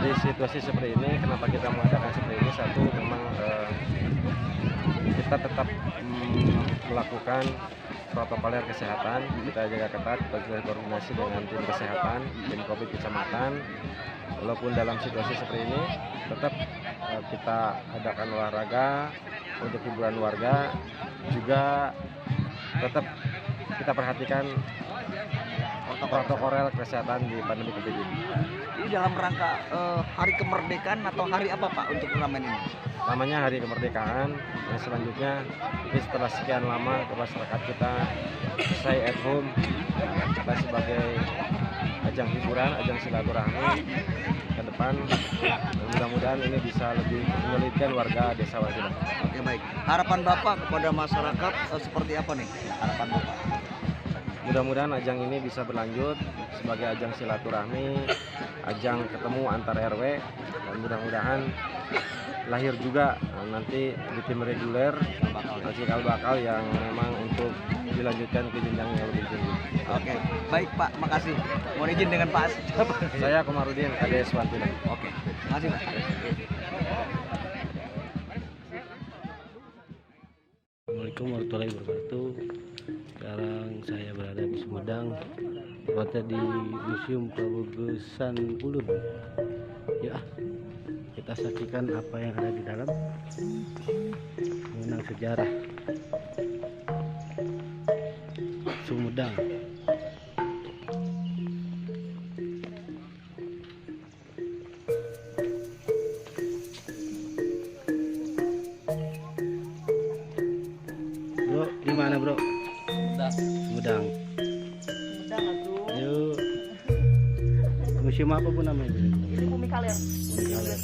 di situasi seperti ini, kenapa kita mengadakan seperti ini? Satu, memang kita tetap melakukan protokoler kesehatan, kita jaga ketat, kita koordinasi dengan tim kesehatan, tim COVID kecamatan. Walaupun dalam situasi seperti ini, tetap kita adakan olahraga untuk hiburan warga, juga tetap kita perhatikan protokol kesehatan di pandemi COVID ini. Ini dalam rangka hari kemerdekaan atau hari apa Pak untuk turnamen ini? Namanya Hari Kemerdekaan. Yang selanjutnya, ini setelah sekian lama masyarakat kita stay at home, kita sebagai ajang hiburan, ajang silaturahmi ke depan, mudah-mudahan ini bisa lebih menyulitkan warga Desa Wantilan. Oke, baik. Harapan Bapak kepada masyarakat seperti apa nih? Harapan Bapak? Mudah-mudahan ajang ini bisa berlanjut sebagai ajang silaturahmi, ajang ketemu antar RW, dan mudah-mudahan lahir juga nanti di tim reguler cikal bakal yang memang untuk dilanjutkan ke jenjang yang lebih tinggi. Oke, baik Pak, makasih. Mohon izin dengan Pak. Saya Komarudin, Kades Wantilan. Oke, makasih Pak. Assalamualaikum warahmatullahi wabarakatuh. Sekarang saya berada di Sumedang, tepatnya di Museum Prabogesan Ulun. Ya, kita saksikan apa yang ada di dalam mengenang sejarah Sumedang. Bro, di mana bro? Sumedang. Yuk. Museum apa pun namanya? Bumi Kaler. Bumi Kaler.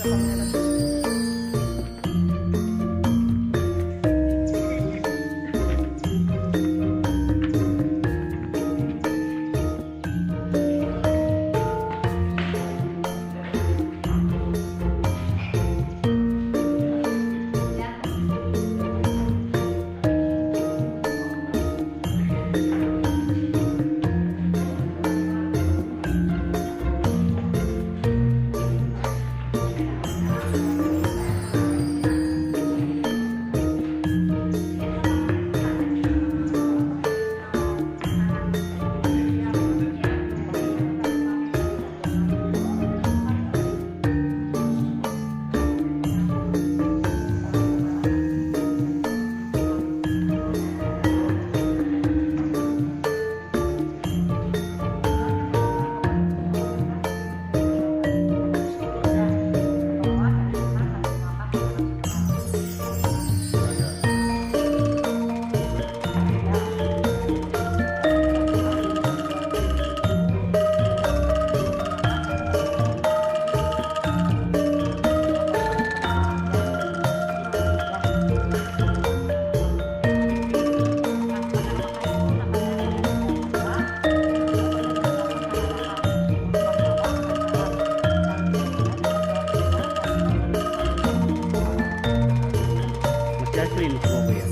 semua Bu ya.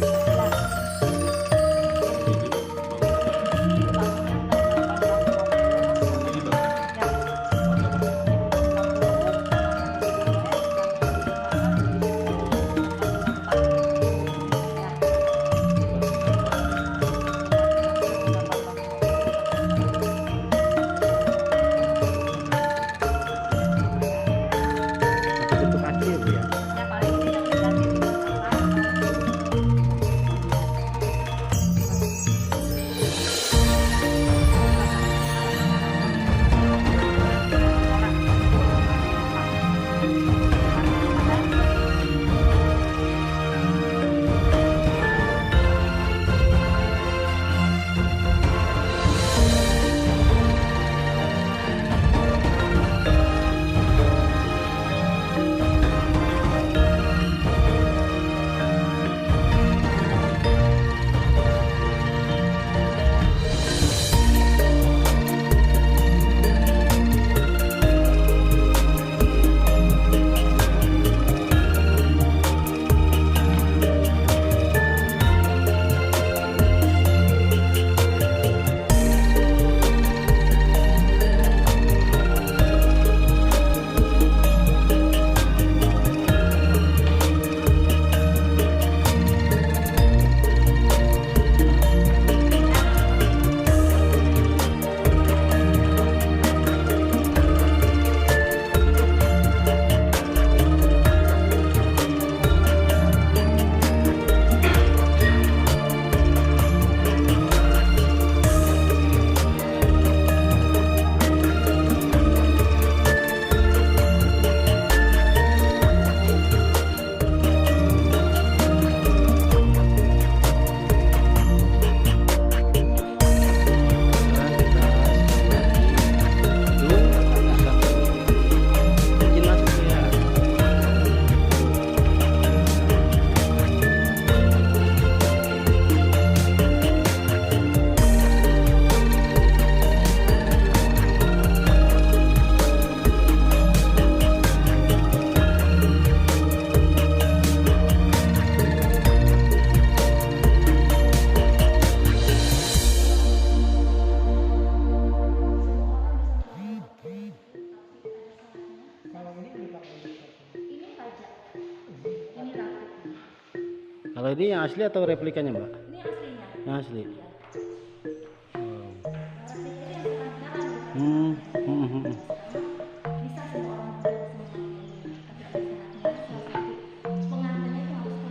Bentuk asli ya Bu ya. Kalau ini yang asli atau replikanya Mbak? Ini aslinya. Yang asli. Bisa semua orang pengantinnya itu harus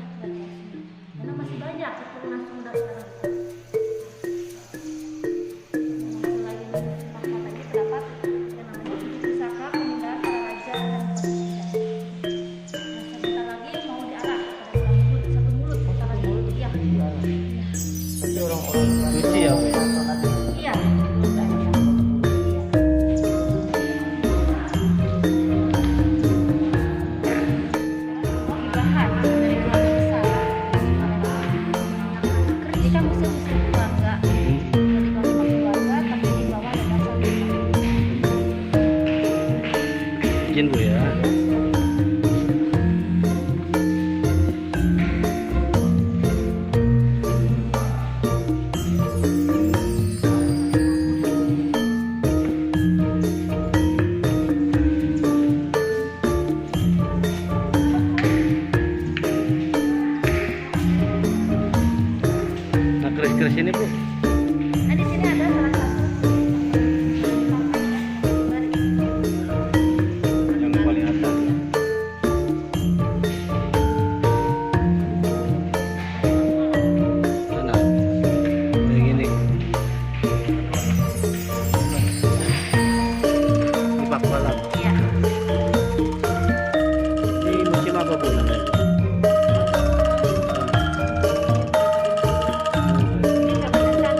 karena masih banyak keturunan Sunda sekarang. Selain empat kota ini terdapat yang namanya Pusaka, Pemuda, Raja, dan sebentar lagi mau diarah kepada satu mulut, sebentar lagi. Iya. Tapi orang-orang Suci ya Bu ya? Iya. Izin Bu ya. Nah, keris-keris ini Bu, Nah, di sini ada salah satu yang paling atas. Mana? Yang ini. Di Pakualam. Iya. Ini musim apa Bu namanya? Ini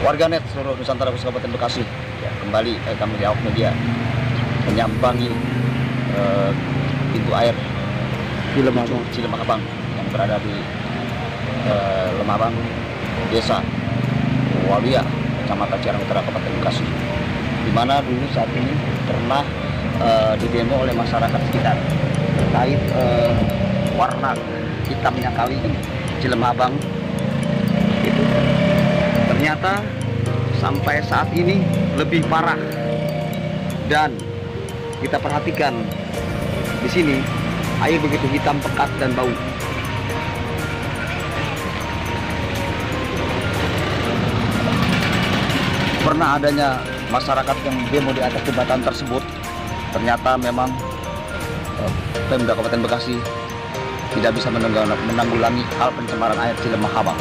warganet seluruh Nusantara khususnya Kabupaten Bekasi, ya, kembali kami di awak media menyambangi pintu air Cilemabang yang berada di Lemabang, Desa Waluya, Kecamatan Ciarang Utara, Kabupaten Bekasi, di mana dulu saat ini pernah didemo oleh masyarakat sekitar terkait warna hitamnya kali Cilemabang itu. Ternyata sampai saat ini lebih parah, dan kita perhatikan di sini air begitu hitam pekat dan bau. Pernah adanya masyarakat yang demo di atas jembatan tersebut. Ternyata memang Pemda Kabupaten Bekasi tidak bisa menanggulangi hal pencemaran air Cilemabang.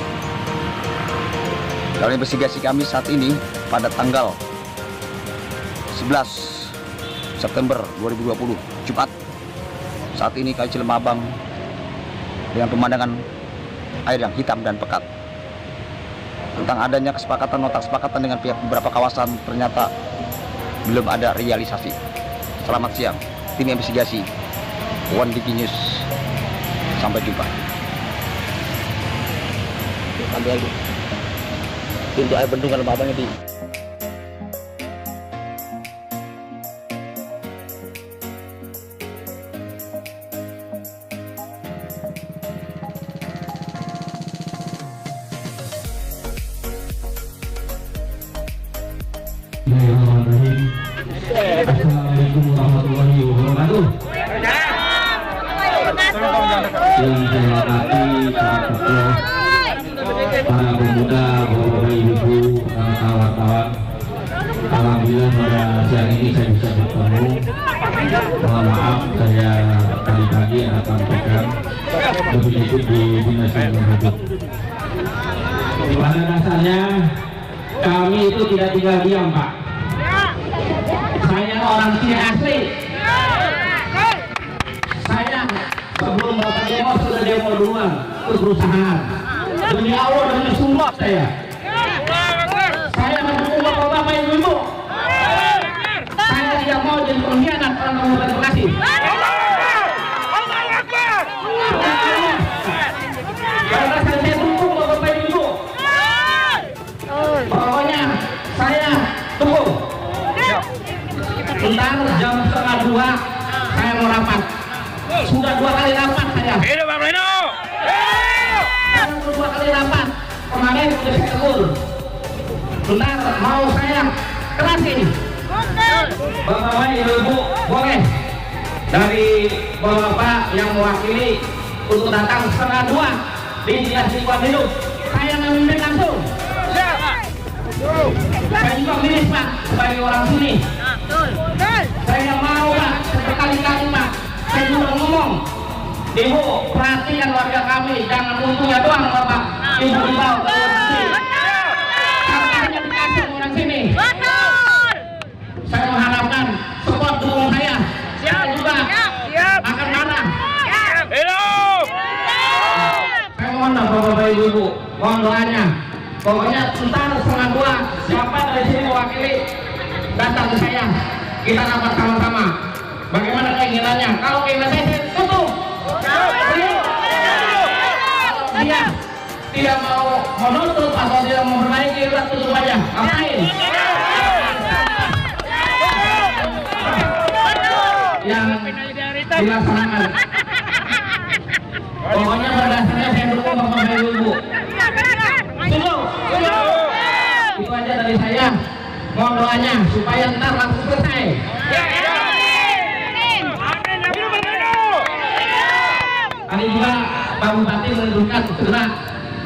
Dalam investigasi kami saat ini pada tanggal 11 September 2020, Jumat, saat ini Kali Cilemabang dengan pemandangan air yang hitam dan pekat. Tentang adanya nota kesepakatan dengan pihak beberapa kawasan, ternyata belum ada realisasi. Selamat siang, tim investigasi One Diki News. Sampai jumpa. Ambil pintu air bendungan Lemabangnya di Assalamualaikum warahmatullahi wabarakatuh. Yang saya hormati para tokoh, para pemuda, bapak ibu, kawan-kawan. Alhamdulillah pada siang ini saya bisa bertemu. Mohon maaf saya tadi pagi akan sampaikan lebih sedikit di Dinas Lingkungan Hidup. Pada dasarnya kami itu tidak tinggal diam, Pak. Saya orang sini asli. Saya sebelum Bapak demo sudah demo duluan ke perusahaan. Demi Allah, demi sumpah saya. Saya mendukung Bapak Ibu. Saya tidak mau jadi pengkhianat orang Kabupaten Bekasi. Karena saya dukung Bapak Ibu. Pokoknya saya dukung. Bentar jam 1:30 saya mau rapat. Sudah 2 kali rapat saya. Hidup Bang Reno. Saya 2 kali rapat. Kemarin sudah saya tegur. Bentar mau saya kerasin. Bapak Ibu boleh dari Bapak yang mewakili untuk datang 1:30 di Dinas Lingkungan Hidup. Saya memimpin langsung. Saya juga miris, Pak, sebagai orang sini. Saya mau, Pak, berkali-kali, Pak, saya juga ngomong, Ibu perhatikan warga kami, jangan untungnya doang, Bapak. Ibu dibawa ke luar sini. Harganya dikasih orang sini. Saya mengharapkan support dukung saya. Saya juga akan marah. Saya mohon Bapak Ibu, mohon doanya. Pokoknya entar 1:30 siapa dari sini mewakili datang ke saya, kita rapat sama-sama. Bagaimana keinginannya? Kalau keinginan saya tutup. Dia tidak mau menutup atau tidak mau memperbaiki, udah tutup aja. Ngapain? Yang dilaksanakan. Pokoknya berdasarnya saya dukung Bapak Ibu. Itu aja dari saya. Mohon doanya supaya ntar langsung selesai. Tadi juga Pak Bupati menunjukkan segera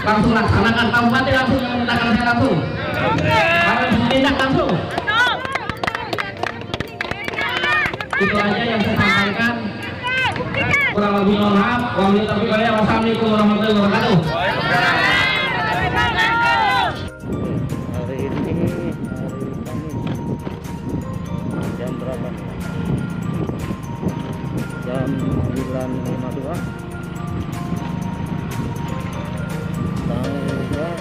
langsung laksanakan. Pak Bupati langsung memerintahkan saya langsung. Harus ditindak langsung. Itu aja yang saya sampaikan. Kurang lebih mohon maaf. Wassalamualaikum warahmatullahi wabarakatuh. Jam 9.52 tanggal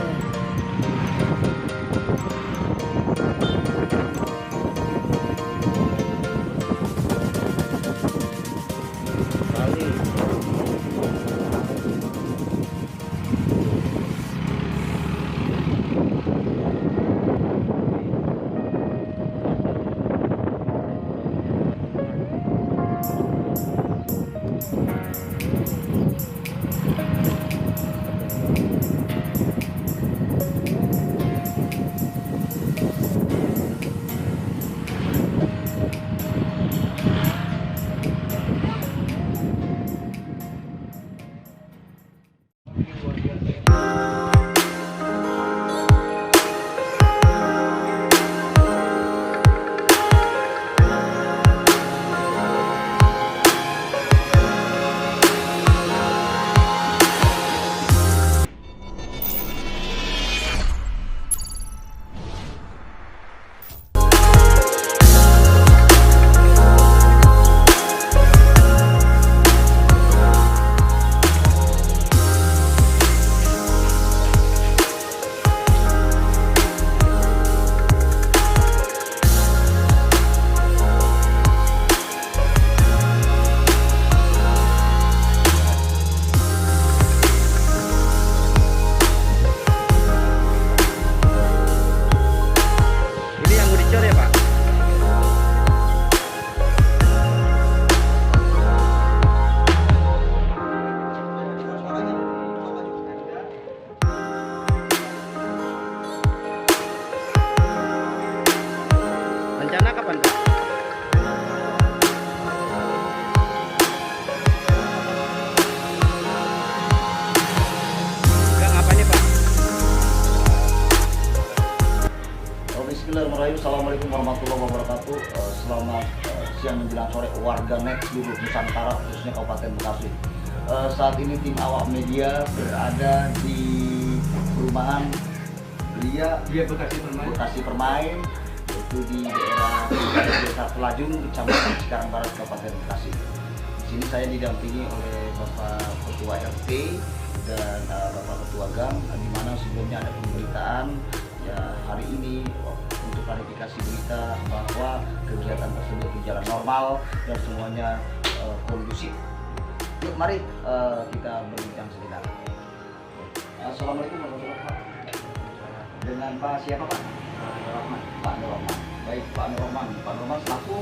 Assalamualaikum warahmatullahi wabarakatuh. Selamat siang menjelang sore warganet seluruh Nusantara, khususnya Kabupaten Bekasi. Saat ini tim awak media berada di perumahan Belia Bekasi Permain, yaitu di daerah Desa Pelajung, Kecamatan Cikarang Barat, Kabupaten Bekasi. Di sini saya didampingi oleh Bapak Ketua RT dan Bapak Ketua Gang, di mana sebelumnya ada pemberitaan ya hari ini untuk klarifikasi berita bahwa kegiatan tersebut berjalan normal dan semuanya kondusif. Yuk mari kita berbincang sebentar. Assalamualaikum warahmatullahi wabarakatuh. Dengan Pak siapa Pak? Pak Nurrahman. Baik Pak Nurrahman. Pak Nurrahman selaku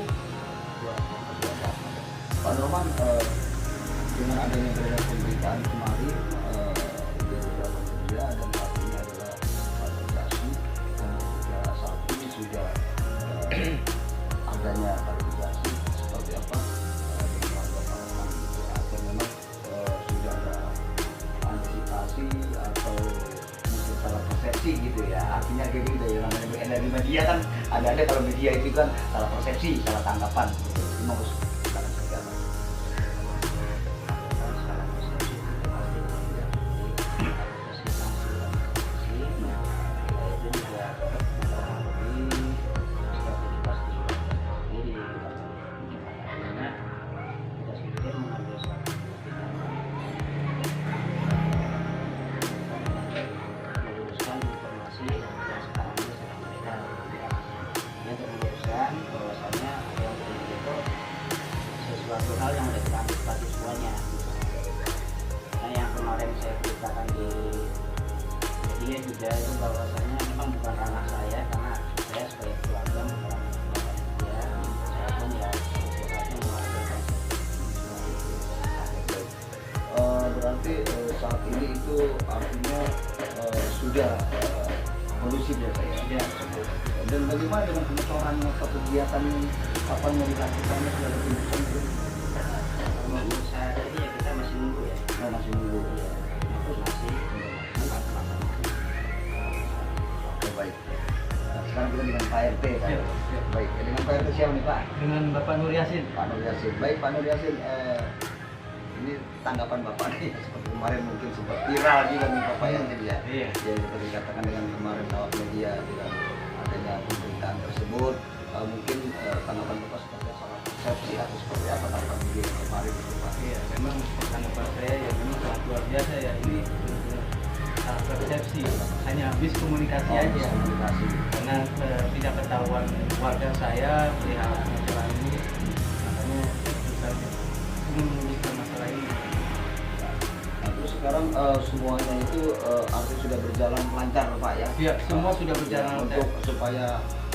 Pak Nurrahman, dengan adanya beredar pemberitaan kemarin di beberapa media dan saat ini adalah Pak Bekasi dan juga saat ini sudah adanya klarifikasi seperti apa dengan Bapak Nurrahman itu atau memang sudah ada antisipasi atau mungkin salah persepsi gitu ya, artinya kayak gitu ya, namanya beredar di media kan ada kalau media itu kan salah persepsi, salah tanggapan gitu. Ini harus suatu hal yang sudah kita antisipasi semuanya. Nah, yang kemarin saya ceritakan di media juga itu bahwasanya memang bukan ranah saya, karena saya sebagai keluarga ya, saya pun ya sifatnya menghargai. Berarti saat ini itu artinya sudah kondusif ya Pak ya? Sudah. Dan bagaimana dengan kebocoran atau kegiatan kapan mau dilakukannya sudah ada keputusan itu? Menurut saya tadi ya kita masih nunggu ya. Masih nunggu ya. Terus masih Oke baik. Nah, sekarang kita dengan Pak RT Pak. Baik, dengan Pak RT siapa nih Pak? Dengan Bapak Nur Yasin. Pak Nur Yasin. Baik Pak Nur Yasin, ini tanggapan Bapak nih seperti kemarin mungkin sempat viral juga nih Bapak Yasin ya. Iya. Ya seperti dikatakan dengan kemarin awak media dengan adanya pemberitaan tersebut, mungkin tanggapan Bapak seperti salah persepsi atau seperti apa tanggapan media kemarin itu Pak? Iya, memang tanggapan saya ya memang sangat luar biasa ya, ini salah persepsi, hanya habis komunikasi aja. Komunikasi. Karena tidak ketahuan warga saya melihat masalah ini, makanya saya menuliskan masalah ini. Nah, terus sekarang semuanya itu artinya sudah berjalan lancar Pak ya? Iya, semua sudah berjalan lancar. Untuk supaya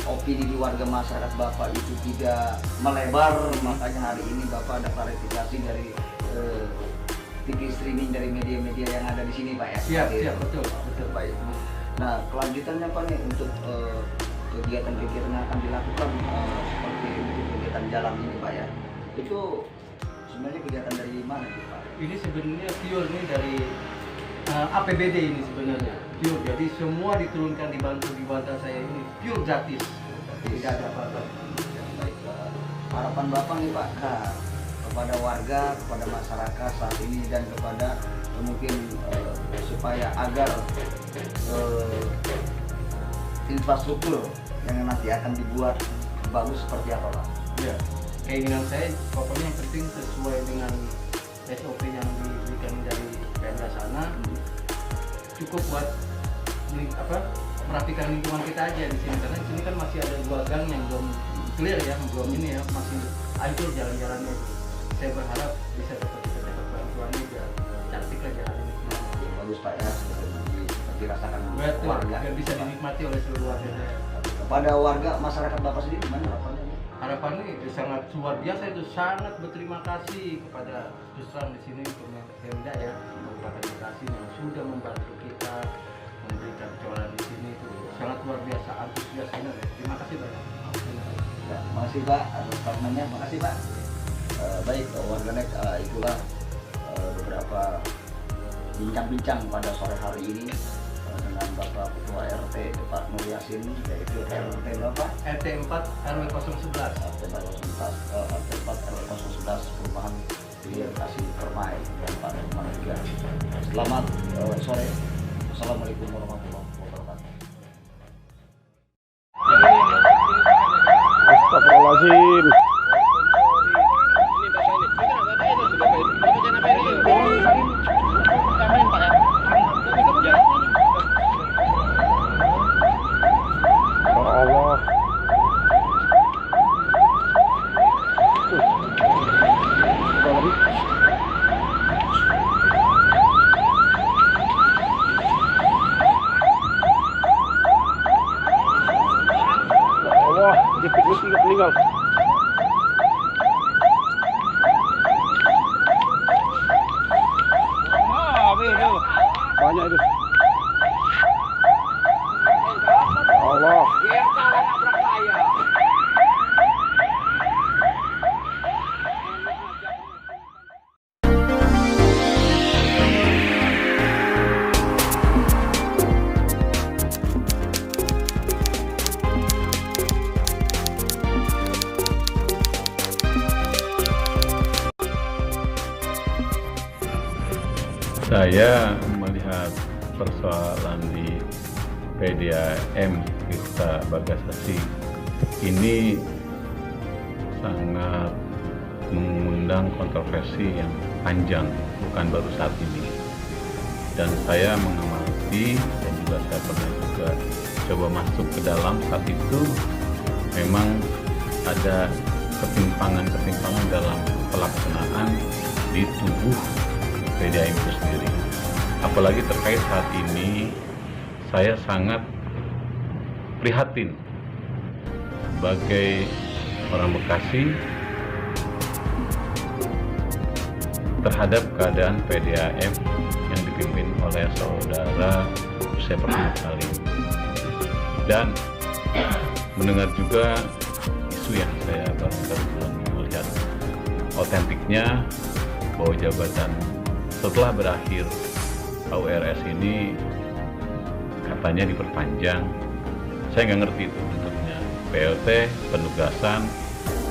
opini di warga masyarakat Bapak itu tidak melebar, makanya hari ini Bapak ada klarifikasi dari TV streaming dari media-media yang ada di sini Pak ya? Siap, betul. Baik. Nah, kelanjutannya Pak nih untuk kegiatan-kegiatan yang akan dilakukan seperti kegiatan jalan ini Pak ya, itu sebenarnya kegiatan dari mana sih Pak? Ini sebenarnya pure nih dari APBD ini sebenarnya pure, jadi semua diturunkan dibantu di warga saya ini pure gratis, tidak ada apa-apa. Baik, harapan Bapak nih Pak kepada warga, kepada masyarakat saat ini dan kepada mungkin supaya agar infrastruktur yang nanti akan dibuat bagus seperti apa Pak? Ya, keinginan saya pokoknya yang penting sesuai dengan SOP yang diberikan dari Pemda sana, cukup buat merapikan lingkungan kita aja di sini, karena di sini kan masih ada 2 gang yang belum clear ya, belum ini ya, masih hancur jalan-jalannya. Saya berharap bisa dapat bantuannya biar cantik lah jalan ini. Bagus Pak ya, dirasakan warga. Biar bisa dinikmati oleh seluruh warga saya. Kepada warga masyarakat Bapak sendiri gimana harapannya? Harapannya sangat luar biasa, itu sangat berterima kasih kepada Pusran di sini, Pemda ya, Kabupaten Bekasi yang sudah membantu kita memberikan jualan di sini, itu sangat luar biasa, antusiasnya. Terima kasih banyak. Ya, makasih Pak atas statementnya, makasih Pak. Baik warganet, itulah beberapa bincang-bincang pada sore hari ini dengan Bapak Ketua RT Pak Nur Yasin, yaitu RT berapa? RT 4 RW 011. RT 4 RW 011 perumahan Kasih Permai dan Pak Permai juga. Selamat sore. Assalamualaikum warahmatullahi wabarakatuh. Astagfirullahaladzim. Meninggal. Banyak itu. Allah. Saya melihat persoalan di PDAM Tirta Bagasasi ini sangat mengundang kontroversi yang panjang, bukan baru saat ini. Dan saya mengamati dan juga saya pernah juga coba masuk ke dalam saat itu, memang ada ketimpangan-ketimpangan dalam pelaksanaan di tubuh PDAM itu sendiri. Apalagi terkait saat ini, saya sangat prihatin sebagai orang Bekasi terhadap keadaan PDAM yang dipimpin oleh saudara Yusef Rahmat Salim, dan mendengar juga isu yang saya baru melihat otentiknya bahwa jabatan setelah berakhir AURS ini katanya diperpanjang. Saya nggak ngerti itu bentuknya, PLT, penugasan,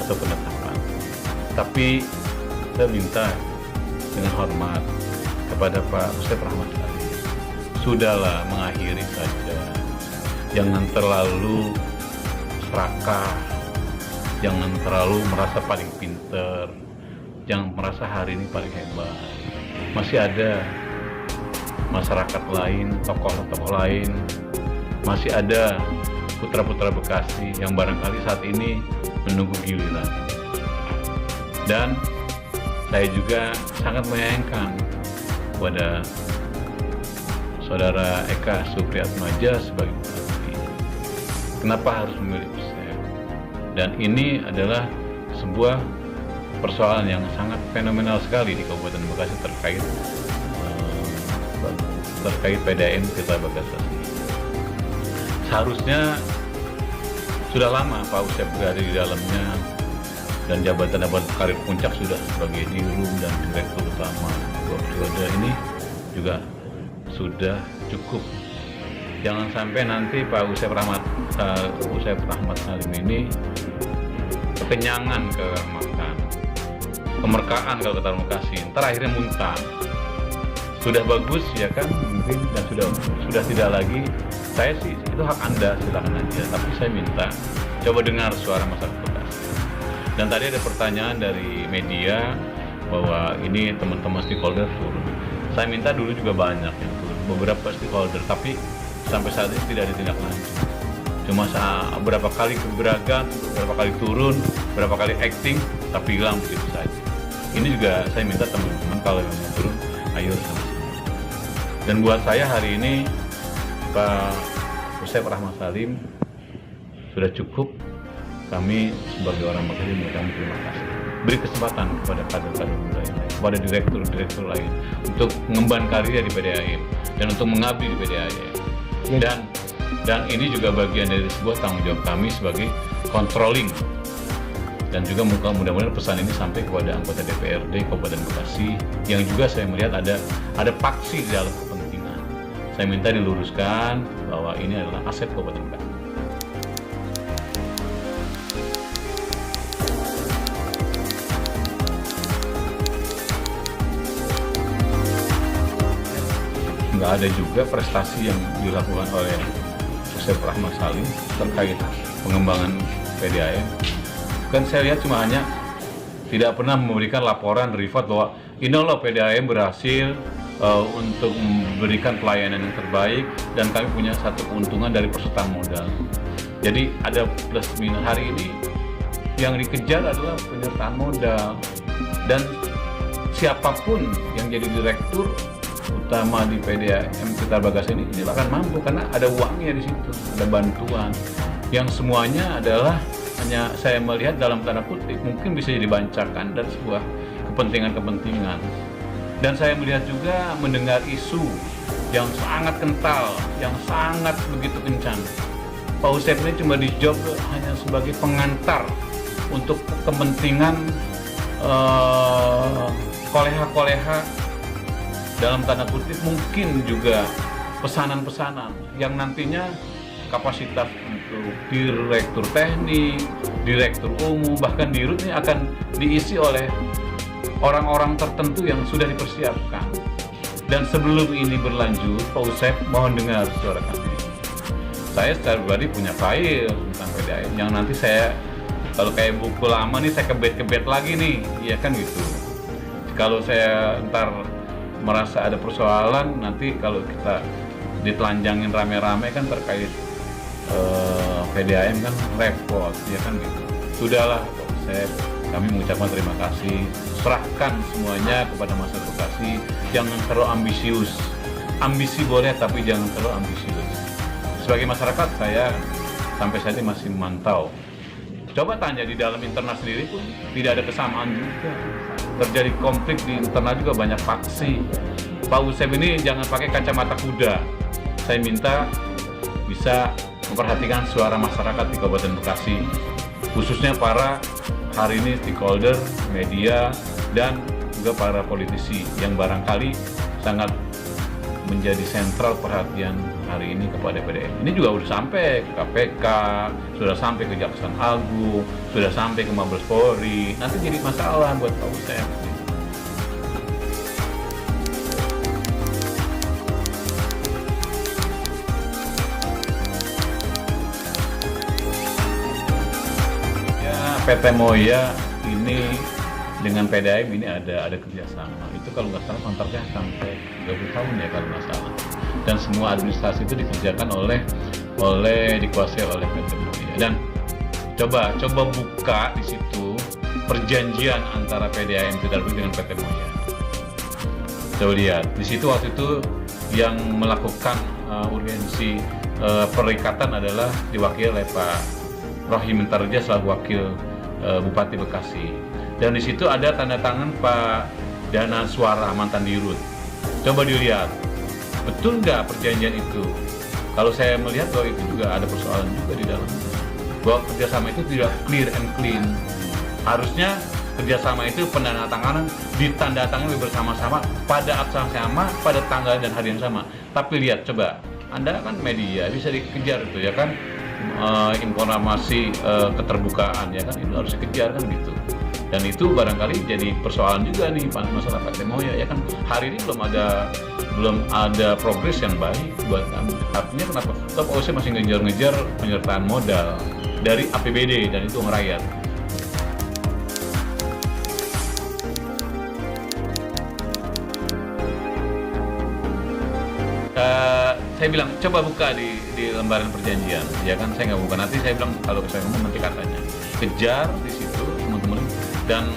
atau penetapan. Tapi saya minta dengan hormat kepada Pak Yusef Rahmat Salim, sudahlah, mengakhiri saja. Jangan terlalu serakah, jangan terlalu merasa paling pinter, jangan merasa hari ini paling hebat. Masih ada masyarakat lain, tokoh-tokoh lain, masih ada putra-putra Bekasi yang barangkali saat ini menunggu giliran. Dan saya juga sangat menyayangkan kepada saudara Eka Supriyatmaja sebagai bupati. Kenapa harus memilih Yusef? Dan ini adalah sebuah persoalan yang sangat fenomenal sekali di Kabupaten Bekasi terkait PDAM Tirta Bagasasi. Seharusnya sudah lama Pak Yusef berada di dalamnya, dan jabatan-jabatan karir puncak sudah sebagai Dirum dan Direktur Utama 2 periode ini juga sudah cukup. Jangan sampai nanti Pak Yusef Rahmat Salim ini kekenyangan makan, kemerkaan kalau kata orang Bekasi, ntar akhirnya muntah. Sudah bagus ya kan, mungkin, dan sudah tidak lagi. Saya sih itu hak Anda, silakan aja. Tapi saya minta coba dengar suara masyarakat Bekasi. Dan tadi ada pertanyaan dari media bahwa ini teman-teman stakeholder turun. Saya minta dulu juga banyak yang turun, beberapa stakeholder, tapi sampai saat ini tidak ada tindak lanjut. Cuma berapa kali keberagam, berapa kali turun, berapa kali acting, tapi hilang begitu saja. Ini juga saya minta teman-teman kalau yang mau turun, ayo sama-sama. Dan buat saya hari ini Pak Yusef Rahmat Salim sudah cukup. Kami sebagai orang Bekasi mengucapkan terima kasih. Beri kesempatan kepada kader-kader muda yang lain, kepada direktur-direktur lain untuk mengemban karirnya di PDAM dan untuk mengabdi di PDAM. Dan ini juga bagian dari sebuah tanggung jawab kami sebagai controlling. Dan juga mudah-mudahan pesan ini sampai kepada anggota DPRD Kabupaten Bekasi yang juga saya melihat ada paksi di dalam kepentingan. Saya minta diluruskan bahwa ini adalah aset Kabupaten Bekasi. Nggak ada juga prestasi yang dilakukan oleh Yusef Rahmat Salim terkait pengembangan PDAM. Kan saya lihat cuma hanya tidak pernah memberikan laporan report bahwa ini loh PDAM berhasil untuk memberikan pelayanan yang terbaik dan kami punya satu keuntungan dari persertaan modal. Jadi ada plus minus hari ini yang dikejar adalah penyertaan modal, dan siapapun yang jadi direktur utama di PDAM Sekitar Bagasi ini akan mampu karena ada uangnya di situ, ada bantuan yang semuanya adalah hanya saya melihat dalam tanda kutip mungkin bisa dibancakan dari sebuah kepentingan-kepentingan. Dan saya melihat juga mendengar isu yang sangat kental, yang sangat begitu kencang. Pak Usep ini cuma di job hanya sebagai pengantar untuk kepentingan koleha-koleha, dalam tanda kutip mungkin juga pesanan-pesanan yang nantinya kapasitas untuk direktur teknik, direktur umum, bahkan dirut ini akan diisi oleh orang-orang tertentu yang sudah dipersiapkan. Dan sebelum ini berlanjut, Pak Usep mohon dengar suara kami. Saya secara pribadi punya file tentang PDAM yang nanti saya, kalau kayak buku lama nih saya kebet-kebet lagi nih, ya kan gitu. Kalau saya ntar merasa ada persoalan, nanti kalau kita ditelanjangin rame-rame kan terkait PDAM kan repot, ya kan gitu. Sudahlah Pak Usep, kami mengucapkan terima kasih. Serahkan semuanya kepada masyarakat Bekasi. Jangan terlalu ambisius. Ambisi boleh, tapi jangan terlalu ambisius. Sebagai masyarakat, saya sampai saat ini masih memantau. Coba tanya di dalam internal sendiri pun tidak ada kesamaan juga. Terjadi konflik di internal juga banyak faksi. Pak Usep ini jangan pakai kacamata kuda. Saya minta bisa memperhatikan suara masyarakat di Kabupaten Bekasi, khususnya para hari ini stakeholder, media, dan juga para politisi yang barangkali sangat menjadi sentral perhatian hari ini kepada PDAM. Ini juga sudah sampai ke KPK, sudah sampai ke Kejaksaan Agung, sudah sampai ke Mabes Polri. Nanti jadi masalah buat Pak Usep. PT Moya ini dengan PDAM ini ada kerjasama. Itu kalau nggak salah kontraknya sampai 30 tahun ya kalau nggak salah. Dan semua administrasi itu dikerjakan dikuasai oleh PT Moya. Dan coba buka di situ perjanjian antara PDAM dengan PT Moya. Coba lihat di situ waktu itu yang melakukan urgensi perikatan adalah diwakili oleh Pak Rohim Mintarja selaku wakil Bupati Bekasi, dan di situ ada tanda tangan Pak Dana Suara mantan Dirut. Coba dilihat, betul nggak perjanjian itu? Kalau saya melihat bahwa itu juga ada persoalan juga di dalamnya, bahwa kerjasama itu tidak clear and clean. Harusnya kerjasama itu penandatanganan ditandatangani bersama-sama pada saat yang sama, pada tanggal dan hari yang sama. Tapi lihat, coba Anda kan media bisa dikejar itu ya kan. Informasi keterbukaan ya kan itu harus dikejar kan gitu, dan itu barangkali jadi persoalan juga nih masalah PT Moya ya kan. Hari ini belum ada progres yang baik buat kami. Artinya kenapa Pak Usep masih ngejar penyertaan modal dari APBD dan itu ngerayat. Saya bilang coba buka di lembaran perjanjian, ya kan. Saya nggak buka, nanti saya bilang kalau saya ngomong nanti katanya kejar di situ teman-teman, dan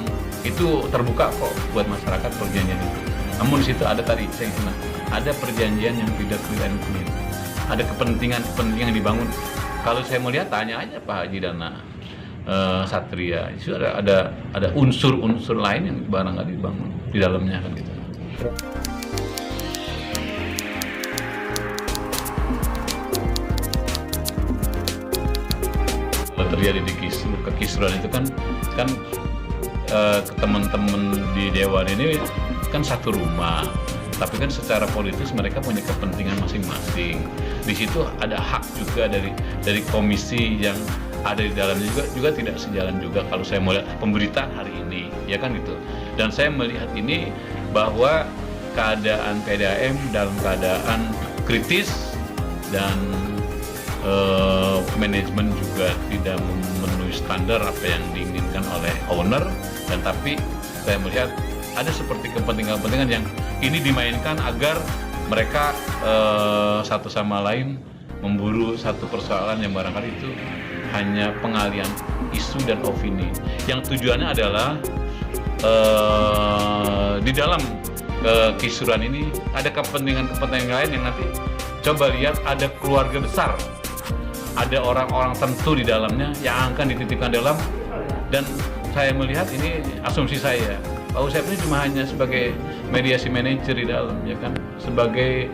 itu terbuka kok buat masyarakat perjanjian itu. Namun di situ ada tadi saya bilang ada perjanjian yang tidak clear and clean, ada kepentingan yang dibangun. Kalau saya melihat tanya aja Pak Haji Dana Satria, itu ada unsur-unsur lain yang barangkali dibangun di dalamnya kan gitu. Terjadi di kekisruhan itu kan teman-teman di Dewan ini kan satu rumah, Tapi kan secara politis mereka punya kepentingan masing-masing. Di situ ada hak juga dari komisi yang ada di dalamnya juga tidak sejalan juga kalau saya melihat pemberitaan hari ini, ya kan gitu. Dan saya melihat ini bahwa keadaan PDAM dalam keadaan kritis dan manajemen juga tidak memenuhi standar apa yang diinginkan oleh owner, dan tapi saya melihat ada seperti kepentingan-kepentingan yang ini dimainkan agar mereka satu sama lain memburu satu persoalan yang barangkali itu hanya pengalian isu dan opini yang tujuannya adalah di dalam kisruhan ini ada kepentingan-kepentingan lain yang nanti coba lihat ada keluarga besar, ada orang-orang tentu di dalamnya yang akan dititipkan dalam, dan saya melihat ini asumsi saya, Pak Usep ini cuma hanya sebagai mediasi manajer di dalam, ya kan, sebagai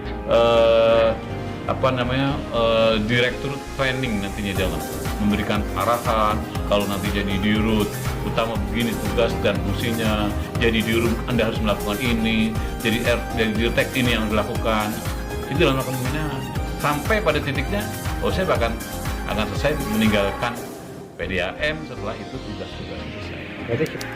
direktur training nantinya dalam memberikan arahan kalau nanti jadi dirut utama begini tugas dan fungsinya, jadi dirut Anda harus melakukan ini, jadi dirtek ini yang dilakukan, itu dalam melakukan pembinaan sampai pada titiknya Usep akan selesai meninggalkan PDAM setelah itu tugas-tugas selesai.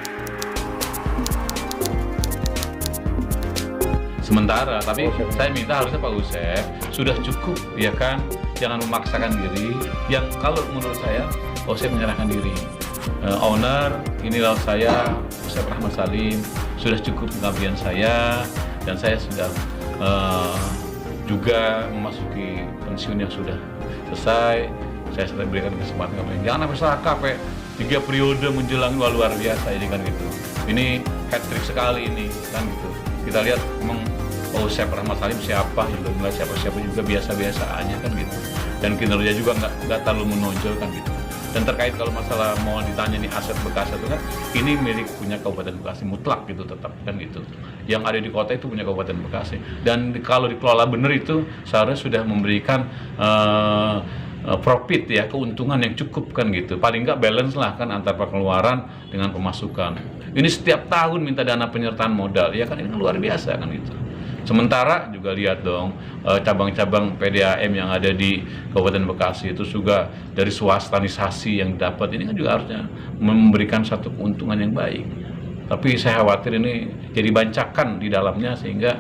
Sementara, tapi saya minta harusnya Pak Usep sudah cukup, ya kan, jangan memaksakan diri. Yang kalau menurut saya, Pak Usep menyerahkan diri. Owner, inilah saya, Usep Rahmat Salim, sudah cukup pengabdian saya, dan saya sudah juga memasuki pensiun yang sudah selesai. Saya sudah berikan kesempatan kepada jangan sampai sampai 3 periode menjelang luar biasa ini kan gitu. Ini hat-trick sekali ini kan gitu. Kita lihat memang Usep Rahmat Salim siapa, juga nggak siapa-siapa juga biasa-biasa aja kan gitu. Dan kinerja juga nggak terlalu menonjol kan gitu. Dan terkait kalau masalah mau ditanya nih aset bekas itu kan, ini milik punya Kabupaten Bekasi mutlak gitu tetap kan gitu. Yang ada di kota itu punya Kabupaten Bekasi. Dan kalau dikelola benar itu seharusnya sudah memberikan profit ya, keuntungan yang cukup kan gitu. Paling nggak balance lah kan antara pengeluaran dengan pemasukan. Ini setiap tahun minta dana penyertaan modal, ya kan, ini luar biasa kan gitu. Sementara juga lihat dong cabang-cabang PDAM yang ada di Kabupaten Bekasi itu juga dari swastanisasi yang dapat ini kan juga harusnya memberikan satu keuntungan yang baik. Tapi saya khawatir ini jadi bancakan di dalamnya sehingga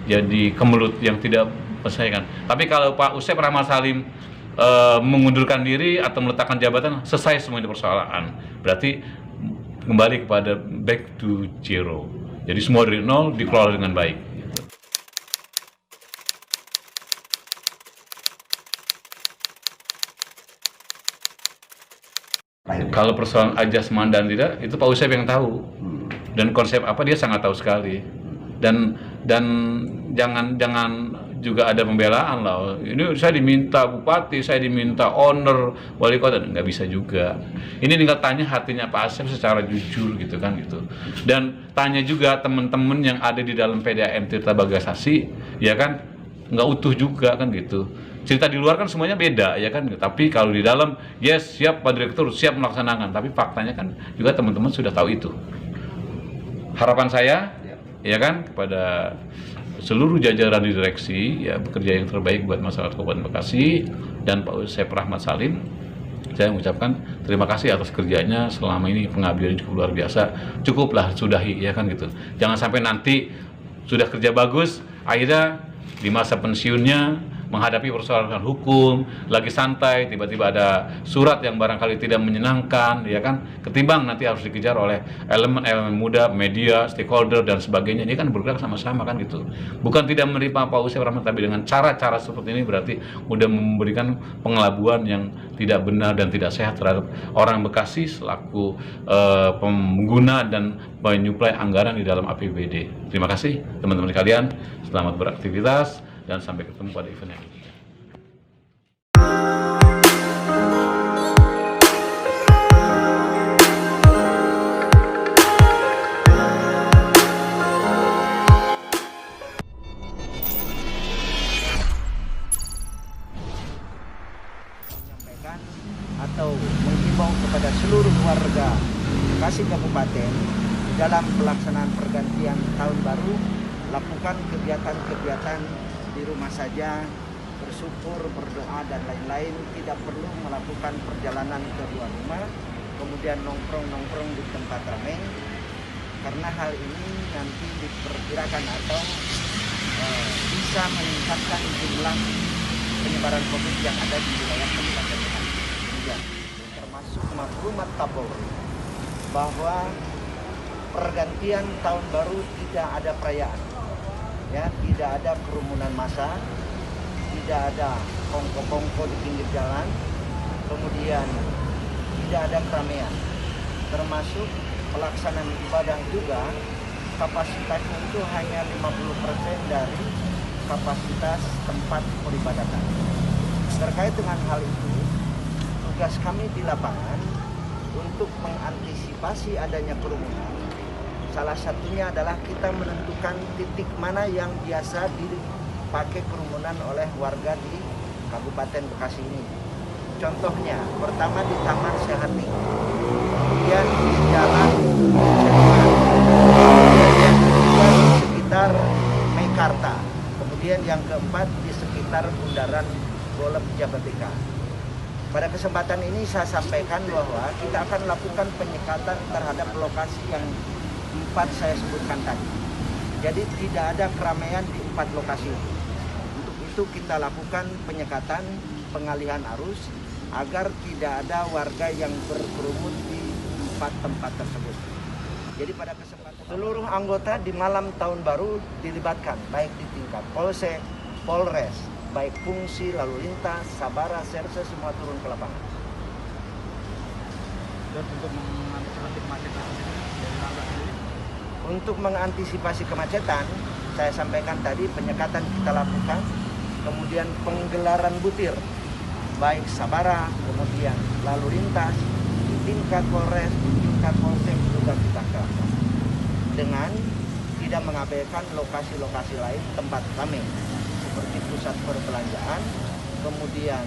jadi kemelut yang tidak selesai kan. Tapi kalau Pak Usep Rahmat Salim mengundurkan diri atau meletakkan jabatan, selesai semua itu persoalan. Berarti kembali kepada back to zero. Jadi semua dari nol dikelola dengan baik. Kalau persoalan ajas mandan tidak, itu Pak Usep yang tahu. Dan konsep apa dia sangat tahu sekali. Dan jangan juga ada pembelaan lah. Ini saya diminta bupati, saya diminta owner, wali kota, nggak bisa juga. Ini tinggal tanya hatinya Pak Asep secara jujur gitu kan gitu. Dan tanya juga teman-teman yang ada di dalam PDAM Tirta Bagasasi, ya kan, nggak utuh juga kan gitu. Cerita di luar kan semuanya beda, ya kan. Tapi kalau di dalam, yes, siap Pak Direktur, siap melaksanakan. Tapi faktanya kan juga teman-teman sudah tahu itu. Harapan saya, ya kan, kepada seluruh jajaran di direksi, ya, bekerja yang terbaik buat masyarakat Kabupaten Bekasi, dan Pak Usep Rahmat Salim, saya mengucapkan terima kasih atas kerjanya selama ini, pengabdian cukup luar biasa. Cukuplah, sudahi, ya kan gitu. Jangan sampai nanti sudah kerja bagus, akhirnya di masa pensiunnya menghadapi persoalan hukum, lagi santai, tiba-tiba ada surat yang barangkali tidak menyenangkan, ya kan, ketimbang nanti harus dikejar oleh elemen-elemen muda, media, stakeholder, dan sebagainya. Ini kan bergerak sama-sama kan gitu. Bukan tidak menerima Pak Usep Rahmat, tapi dengan cara-cara seperti ini berarti udah memberikan pengelabuan yang tidak benar dan tidak sehat terhadap orang Bekasi selaku pengguna dan penyuplai anggaran di dalam APBD. Terima kasih teman-teman sekalian, selamat beraktivitas, dan sampai ketemu pada event yang lain. Menyampaikan atau menghimbau kepada seluruh warga Bekasi Kabupaten dalam pelaksanaan pergantian tahun baru lakukan kegiatan-kegiatan di rumah saja, bersyukur, berdoa dan lain-lain, tidak perlu melakukan perjalanan ke luar rumah, kemudian nongkrong-nongkrong di tempat ramai, karena hal ini nanti diperkirakan atau bisa meningkatkan jumlah penyebaran COVID yang ada di wilayah Kabupaten Bekasi. Termasuk maklumat Kapolri bahwa pergantian tahun baru tidak ada perayaan, ya, tidak ada kerumunan massa, tidak ada kongko-kongko di pinggir jalan, kemudian tidak ada keramaian, termasuk pelaksanaan ibadah juga kapasitasnya itu hanya 50% dari kapasitas tempat peribadatan. Terkait dengan hal itu, tugas kami di lapangan untuk mengantisipasi adanya kerumunan, salah satunya adalah kita menentukan titik mana yang biasa dipakai kerumunan oleh warga di Kabupaten Bekasi ini. Contohnya, pertama di Taman Sehati, kemudian di Jalan yang ketiga di sekitar Meikarta, kemudian yang keempat di sekitar Bundaran Golem Jabatika. Pada kesempatan ini saya sampaikan bahwa kita akan lakukan penyekatan terhadap lokasi yang 4 saya sebutkan tadi. Jadi tidak ada keramaian di 4 lokasi. Untuk itu kita lakukan penyekatan, pengalihan arus agar tidak ada warga yang berkerumun di 4 tempat tersebut. Jadi pada kesempatan seluruh anggota di malam tahun baru dilibatkan, baik di tingkat Polsek, Polres, baik fungsi lalu lintas, Sabara, Serse, semua turun ke lapangan. Untuk mengantisipasi kemacetan, saya sampaikan tadi penyekatan kita lakukan, kemudian penggelaran butir, baik Sabara, kemudian lalu lintas, di tingkat Polres, di tingkat Polsek juga kita lakukan. Dengan tidak mengabaikan lokasi-lokasi lain tempat ramai, seperti pusat perbelanjaan, kemudian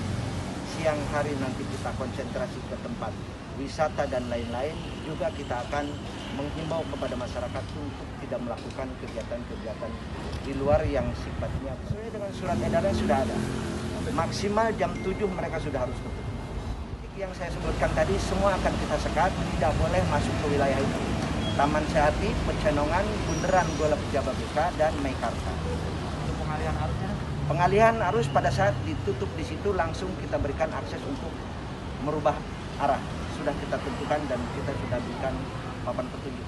siang hari nanti kita konsentrasi ke tempat wisata dan lain-lain, juga kita akan menghimbau kepada masyarakat untuk tidak melakukan kegiatan-kegiatan di luar yang sifatnya sesuai dengan surat edaran sudah ada. Maksimal jam 7 mereka sudah harus tutup. Yang saya sebutkan tadi semua akan kita sekat, tidak boleh masuk ke wilayah itu. Taman Sehati, Pecenongan, Bundaran Golem Jabatika, dan Meikarta. Pengalihan arusnya? Pengalihan arus pada saat ditutup di situ langsung kita berikan akses untuk merubah arah. Sudah kita tentukan dan kita sudah berikan papan petunjuk.